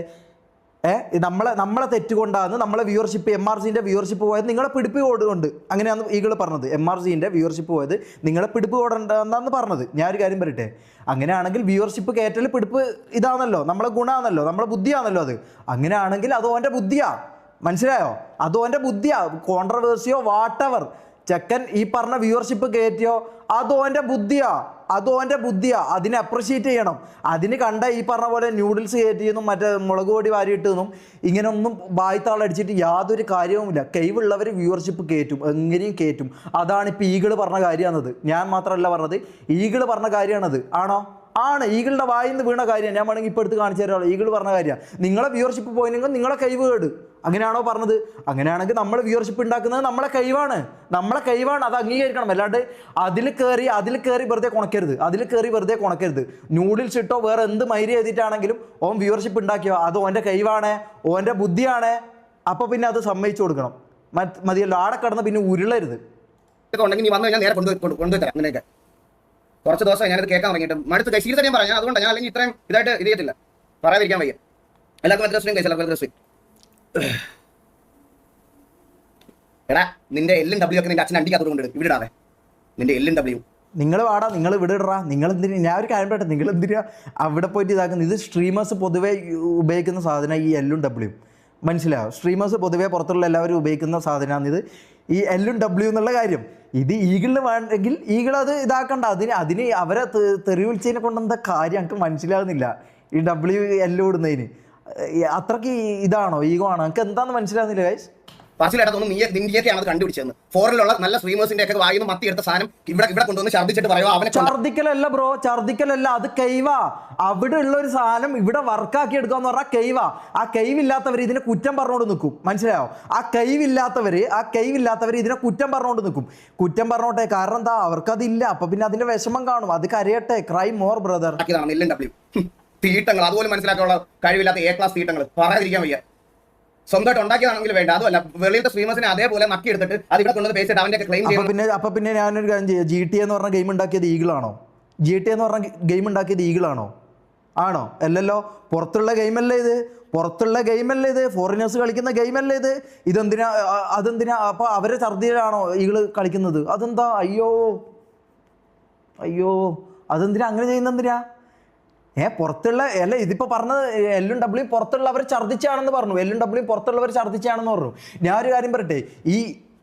നമ്മളെ തെറ്റുകൊണ്ടാണ് നമ്മളെ വ്യൂവർഷിപ്പ് MRCൻ്റെ വ്യൂവർഷിപ്പ് പോയത് നിങ്ങളെ പിടിപ്പ് കോടുകൊണ്ട്. അങ്ങനെയാണ് ഈകള് പറഞ്ഞത്. MRCൻ്റെ വ്യൂവർഷിപ്പ് പോയത് നിങ്ങളെ പിടിപ്പ് കോടുണ്ടെന്നാണ് പറഞ്ഞത്. ഞാൻ ഒരു കാര്യം പറയട്ടെ, അങ്ങനെയാണെങ്കിൽ വ്യൂവർഷിപ്പ് കയറ്റൽ പിടിപ്പ് ഇതാണല്ലോ, നമ്മളെ ഗുണമാണല്ലോ, നമ്മളെ ബുദ്ധിയാണല്ലോ അത്. അങ്ങനെയാണെങ്കിൽ അത് ഓൻ്റെ ബുദ്ധിയാ, മനസ്സിലായോ? അത് ഓൻ്റെ ബുദ്ധിയാ. കോൺട്രവേഴ്സിയോ വാട്ടെവർ ചെക്കൻ ഈ പറഞ്ഞ വ്യൂവർഷിപ്പ് കയറ്റിയോ അതോൻ്റെ ബുദ്ധിയാ. അതിനെ അപ്രിഷ്യേറ്റ് ചെയ്യണം. അതിന് കണ്ട ഈ പറഞ്ഞ പോലെ ന്യൂഡിൽസ് കയറ്റിയെന്നും മറ്റേ മുളക് പൊടി വാരിയിട്ടെന്നും ഇങ്ങനെയൊന്നും ബായ്ത്താളടിച്ചിട്ട് യാതൊരു കാര്യവുമില്ല. കൈവുള്ളവർ വ്യൂവർഷിപ്പ് കയറ്റും, എങ്ങനെയും കയറ്റും. അതാണ് ഇപ്പോൾ ഈകള് പറഞ്ഞ കാര്യമാണത്. ഞാൻ മാത്രമല്ല പറഞ്ഞത്, ഈകള് പറഞ്ഞ കാര്യമാണത്. ആണോ? ആണ്. ഈകളുടെ വായിൽ നിന്ന് വീണ കാര്യമാണ്. ഞാൻ വേണമെങ്കിൽ ഇപ്പോൾ എടുത്ത് കാണിച്ചു തരാമല്ലോ. ഈകള് പറഞ്ഞ കാര്യമാണ്. നിങ്ങളെ വ്യൂവർഷിപ്പ് പോയില്ലെങ്കിൽ നിങ്ങളെ കൈവ് കേട്. അങ്ങനെയാണോ പറഞ്ഞത്? അങ്ങനെയാണെങ്കിൽ നമ്മൾ വ്യൂവർഷിപ്പ് ഉണ്ടാക്കുന്നത് നമ്മളെ കഴിവാണ്. അത് അംഗീകരിക്കണം. അല്ലാണ്ട് അതിൽ കയറി വെറുതെ കൊണക്കരുത്. നൂഡിൽസ് ഇട്ടോ വേറെ എന്ത് മൈരി എഴുതിയിട്ടാണെങ്കിലും ഓൻ വ്യൂവർഷിപ്പ് ഉണ്ടാക്കിയോ അത് ഓൻ്റെ കഴിവാണ്, ഓൻ്റെ ബുദ്ധിയാണ്. അപ്പോൾ പിന്നെ അത് സമ്മതിച്ചു കൊടുക്കണം. മതിയല്ലോ. ആടെ കടന്ന് പിന്നെ ഉരുളരുത്. നീ വന്നു കഴിഞ്ഞാൽ നേരെ കൊണ്ടുതരാം. അങ്ങനെയൊക്കെ കുറച്ച് ദിവസം ഞാനത് കേൾക്കാൻ തുടങ്ങിയിട്ട് മടുത്ത് സീരിയസ് ഞാൻ പറഞ്ഞു. അതുകൊണ്ട് ഞാൻ അല്ലെങ്കിൽ ഇത്രയും ഇതായിട്ട് ഇത് ചെയ്യത്തില്ല, പറയാതിരിക്കാൻ വയ്യ. എല്ലാവർക്കും എടാ നിന്റെ LW ഒക്കെ നിന്റെ അച്ഛൻ അണ്ടിക്കകത്ത് കൊണ്ടിടും. ഇവിടെ ഇടാതെ നിന്റെ LW. നിങ്ങൾ വാടാ, നിങ്ങൾ ഇവിടെ ഇടറാ. നിങ്ങൾ എന്തിനാ? ഞാൻ ഒരു കാര്യം പറയട്ടെ, നിങ്ങൾ എന്തിനാ അവിടെ പോയിട്ട് ഇതാക്കുന്നത്? ഇത് സ്ട്രീമേഴ്സ് പൊതുവേ ഉപയോഗിക്കുന്ന സാധനം ഈ LW, മനസ്സിലാവും? സ്ട്രീമേഴ്സ് പൊതുവേ പുറത്തുള്ള എല്ലാവരും ഉപയോഗിക്കുന്ന സാധനമാണ് ഇത്, ഈ LW എന്നുള്ള കാര്യം. ഇത് ഈഗിളിന് വേണമെങ്കിൽ ഈഗിളത് ഇതാക്കണ്ട. അതിന് അവരെ തെറി വിളിച്ചതിനെ കൊണ്ട് എന്താ കാര്യം എനിക്ക് മനസ്സിലാകുന്നില്ല. ഈ WL ഇടുന്നതിന് അത്രയ്ക്ക് ഇതാണോ, ഈഗോ ആണോ? എനിക്ക് എന്താന്ന് മനസ്സിലാകുന്നില്ല ഗൈസ്. പറച്ചിലായിട്ടൊന്നും നിന്റെയൊക്കെയാണ് അത് കണ്ടുപിടിച്ചത്. ഫോറിലുള്ള നല്ല സ്ട്രീമേഴ്സിന്റെ ഒക്കെ വായിന്ന് മത്തിയെടുത്ത സാധനം ഇവിടെ കൊണ്ടുവന്ന് ഛർദ്ദിച്ചിട്ട് പറയുമോ? അവനെ ഛർദ്ദിക്കലല്ല ബ്രോ, ഛർദ്ദിക്കലല്ല. അത് കൈവാ. അവിടെ ഉള്ള ഒരു സാധനം ഇവിടെ വർക്കാക്കി എടുക്കാന്ന് പറഞ്ഞാൽ കൈവാ. ആ കൈവില്ലാത്തവർ ഇതിനെ കുറ്റം പറഞ്ഞുകൊണ്ട് നിൽക്കും, മനസ്സിലായോ? ആ കൈവില്ലാത്തവർ ഇതിനെ കുറ്റം പറഞ്ഞുകൊണ്ട് നിൽക്കും. കുറ്റം പറഞ്ഞോട്ടെ, കാരണം എന്താ? അവർക്കതില്ല. അപ്പൊ പിന്നെ അതിന്റെ വിഷമം കാണും. അത് കരയട്ടെ. Cry more brother. തീട്ടങ്ങൾ അതുപോലെ മനസ്സിലാക്കാനുള്ള കഴിവില്ലാത്ത A ക്ലാസ് തീട്ടങ്ങൾ പറയാതിരിക്കാൻ വയ്യ. സ്വന്തമായിട്ട് ഉണ്ടാക്കിയതാണെങ്കിൽ വേണ്ട. അതുമല്ല, വെളിയിലത്തെ സ്ട്രീമേഴ്സിനെ അതേപോലെ നക്കി എടുത്തിട്ട് അത് ഇവിടെ കൊണ്ടുവന്ന് പേസിട്ട് അവന്റെ ക്ലെയിം ചെയ്യും. അപ്പൊ പിന്നെ ഞാനൊരു കാര്യം ചെയ്യാം. GTA എന്ന് പറഞ്ഞ ഗെയിം ഉണ്ടാക്കിയത് ഈഗിളാണോ? ആണോ? അല്ലല്ലോ. പുറത്തുള്ള ഗെയിമല്ലേ ഇത്? ഫോറിനേഴ്സ് കളിക്കുന്ന ഗെയിമല്ലേ ഇത്? അതെന്തിനാ അപ്പൊ അവരെ ഛർദ്ദിയിലാണോ ഈഗിള് കളിക്കുന്നത്? അതെന്താ? അയ്യോ അതെന്തിനാ അങ്ങനെ ചെയ്യുന്നെന്തിനാ? പുറത്തുള്ള ഇതിപ്പോൾ പറഞ്ഞത് LW പുറത്തുള്ളവർ ഛർദ്ദിച്ചാണെന്ന് പറഞ്ഞു. LW പുറത്തുള്ളവർ ഛർദ്ദിച്ചാണെന്ന് പറഞ്ഞു. ഞാൻ ഒരു കാര്യം പറയട്ടെ,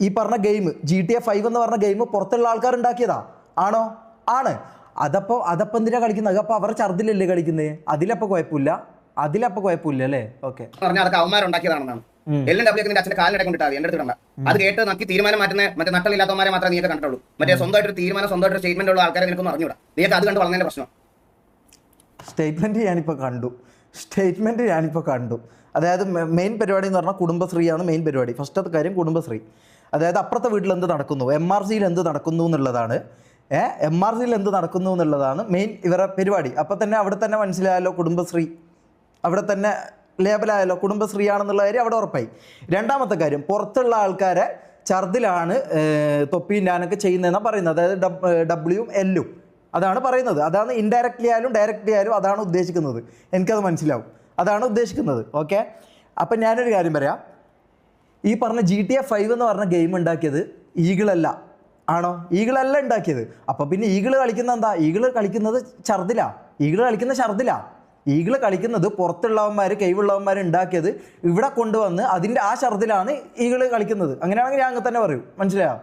ഈ പറഞ്ഞ ഗെയിം GTA 5 എന്ന് പറഞ്ഞ ഗെയിം പുറത്തുള്ള ആൾക്കാർ ഉണ്ടാക്കിയതാ ആണോ? ആണ്. അതപ്പോൾ എന്തിനാ കളിക്കുന്നത്? അപ്പോൾ അവർ ഛർദ്ദിലല്ലേ കളിക്കുന്നത്? അതിലപ്പോൾ കുഴപ്പമില്ല അല്ലേ? ഓക്കെ. അതൊക്കെ അവന്മാരുണ്ടാക്കിയതാണെന്നാണ്. LW നിന്റെ അച്ഛൻ്റെ കാലിനെ കൊണ്ടിട്ടാൽ എൻ്റെ അടുത്ത് കണ്ട അത് കേട്ട് നക്കി തീരുമാനം മാറ്റുന്ന മറ്റേ നട്ടലില്ലാത്തവന്മാരെ മാത്രമേ നീയൊക്കെ കണ്ടിട്ടുള്ളൂ. മറ്റേ സ്വന്തമായിട്ടൊരു തീരുമാനം, സ്വന്തമായിട്ടൊരു സ്റ്റേറ്റ്മെന്റ് ഉള്ള ആൾക്കാരെ നിനക്കൊന്നും അറിഞ്ഞൂടാ. നീയൊക്കെ അത് കണ്ട് വളർന്നതിന്റെ പ്രശ്നം. സ്റ്റേറ്റ്മെൻറ്റ് ഞാനിപ്പോൾ കണ്ടു. അതായത് മെയിൻ പരിപാടി എന്ന് പറഞ്ഞാൽ കുടുംബശ്രീയാണ് മെയിൻ പരിപാടി. ഫസ്റ്റത്തെ കാര്യം കുടുംബശ്രീ. അതായത് അപ്പുറത്തെ വീട്ടിൽ എന്ത് നടക്കുന്നു, MRCയിൽ എന്ത് നടക്കുന്നു എന്നുള്ളതാണ് മെയിൻ ഇവരുടെ പരിപാടി. അപ്പം തന്നെ അവിടെ തന്നെ മനസ്സിലായല്ലോ കുടുംബശ്രീ, അവിടെ തന്നെ ലേബലായല്ലോ കുടുംബശ്രീ ആണെന്നുള്ള കാര്യം അവിടെ ഉറപ്പായി. രണ്ടാമത്തെ കാര്യം, പുറത്തുള്ള ആൾക്കാരെ ഛർദിലാണ് തൊപ്പിയും ഞാനൊക്കെ ചെയ്യുന്നതെന്നാണ് പറയുന്നത്. അതായത് W ഉം L ഉം അതാണ് പറയുന്നത്. അതാണ് ഇൻഡയറക്റ്റ്ലി ആയാലും ഡയറക്റ്റ്ലി ആയാലും അതാണ് ഉദ്ദേശിക്കുന്നത്. എനിക്കത് മനസ്സിലാവും, അതാണ് ഉദ്ദേശിക്കുന്നത്. ഓക്കെ, അപ്പം ഞാനൊരു കാര്യം പറയാം. ഈ പറഞ്ഞ GTA 5 എന്ന് പറഞ്ഞ ഗെയിം ഉണ്ടാക്കിയത് ഈഗിളല്ല, ആണോ? ഈഗിളല്ല ഉണ്ടാക്കിയത്. അപ്പോൾ പിന്നെ ഈഗിള് കളിക്കുന്ന എന്താ? ഈഗിള് കളിക്കുന്നത് ഛർദിലാ. ഈഗിള് കളിക്കുന്നത് പുറത്തുള്ളവന്മാർ, കൈവുള്ളവന്മാർ ഉണ്ടാക്കിയത് ഇവിടെ കൊണ്ടുവന്ന് അതിൻ്റെ ആ ഛർദിലാണ് ഈഗിള് കളിക്കുന്നത്. അങ്ങനെയാണെങ്കിൽ ഞാൻ അങ്ങനെ തന്നെ പറയും. മനസ്സിലായോ?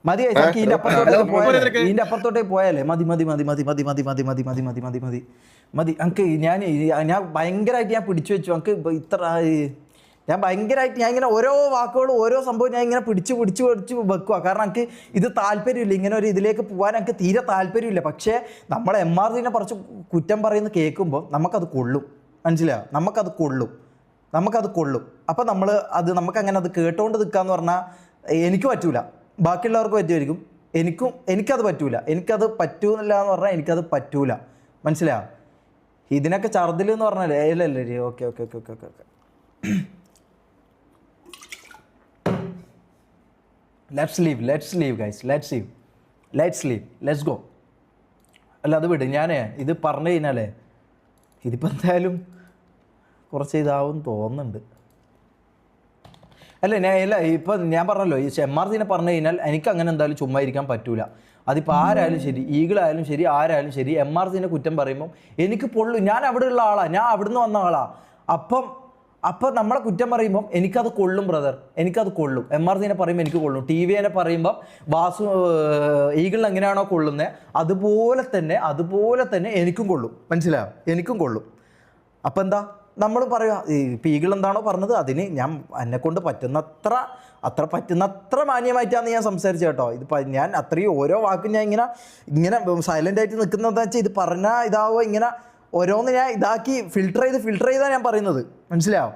മതി ഇതിന്റെ അപ്പുറത്തോട്ടേ പോയാലേ മതി അങ്ക്. ഞാൻ ഭയങ്കരമായിട്ട് ഞാൻ പിടിച്ചു വെച്ചു അങ്ക്. ഞാൻ ഭയങ്കരമായിട്ട് ഞാൻ ഇങ്ങനെ ഓരോ വാക്കുകളും ഓരോ സംഭവം ഞാൻ ഇങ്ങനെ പിടിച്ച് വെക്കുക. കാരണം എനിക്ക് ഇത് താല്പര്യമില്ല, ഇങ്ങനെ ഒരു ഇതിലേക്ക് പോകാൻ എനിക്ക് തീരെ താല്പര്യമില്ല. പക്ഷേ നമ്മൾ MRCനെ കുറച്ച് കുറ്റം പറയുന്നത് കേൾക്കുമ്പോൾ നമുക്കത് കൊള്ളും. മനസ്സിലായോ? നമുക്കത് കൊള്ളും. അപ്പം നമുക്കങ്ങനെ അത് കേട്ടോണ്ട് നിൽക്കാന്ന് പറഞ്ഞാൽ എനിക്ക് പറ്റൂല, ബാക്കിയുള്ളവർക്ക് പറ്റുമായിരിക്കും, എനിക്കത് പറ്റൂല. എനിക്കത് പറ്റൂന്നില്ല എന്ന് പറഞ്ഞാൽ എനിക്കത് പറ്റൂല. മനസ്സിലായോ? ഇതിനൊക്കെ ഛർദിൽ എന്ന് പറഞ്ഞാൽ അല്ലേ? Okay. Let's leave guys, let's go. അല്ല അത് വിട്. ഇത് പറഞ്ഞു കഴിഞ്ഞാലേ ഇതിപ്പോൾ എന്തായാലും കുറച്ച് ഇതാവും തോന്നുന്നുണ്ട്. ഇപ്പം ഞാൻ പറഞ്ഞല്ലോ, ഈ MRCനെ പറഞ്ഞു കഴിഞ്ഞാൽ എനിക്ക് അങ്ങനെ എന്തായാലും ചുമ്മാ ഇരിക്കാൻ പറ്റൂല. അതിപ്പോൾ ആരായാലും ശരി, ഈഗിളായാലും ശരി, ആരായാലും ശരി, MRCനെ കുറ്റം പറയുമ്പം എനിക്ക് പൊള്ളും. ഞാൻ അവിടെ ഉള്ള ആളാണ്, ഞാൻ അവിടുന്ന് വന്ന ആളാണ്. അപ്പം നമ്മളെ കുറ്റം പറയുമ്പം എനിക്കത് കൊള്ളും ബ്രദർ, എനിക്കത് കൊള്ളും. MRCനെ പറയുമ്പോൾ എനിക്ക് കൊള്ളും. TVനെ പറയുമ്പം വാസു ഈഗിളിന് എങ്ങനെയാണോ കൊള്ളുന്നത് അതുപോലെ തന്നെ എനിക്കും കൊള്ളും. മനസ്സിലായോ? എനിക്കും കൊള്ളും. അപ്പം എന്താ നമ്മൾ പറയുക, ഇപ്പം ഈഗിൾ എന്താണോ പറഞ്ഞത് അതിന് ഞാൻ എന്നെക്കൊണ്ട് പറ്റുന്നത്ര മാന്യമായിട്ടാണ് ഞാൻ സംസാരിച്ചത് കേട്ടോ. ഇതിപ്പോൾ ഞാൻ അത്രയും ഓരോ വാക്കും ഞാൻ ഇങ്ങനെ സൈലൻ്റ് ആയിട്ട് നിൽക്കുന്നതെന്ന് വെച്ചാൽ ഇത് പറഞ്ഞാൽ ഇതാവോ, ഇങ്ങനെ ഓരോന്ന് ഞാൻ ഇതാക്കി ഫിൽട്ടർ ചെയ്താണ് ഞാൻ പറയുന്നത്. മനസ്സിലാവും?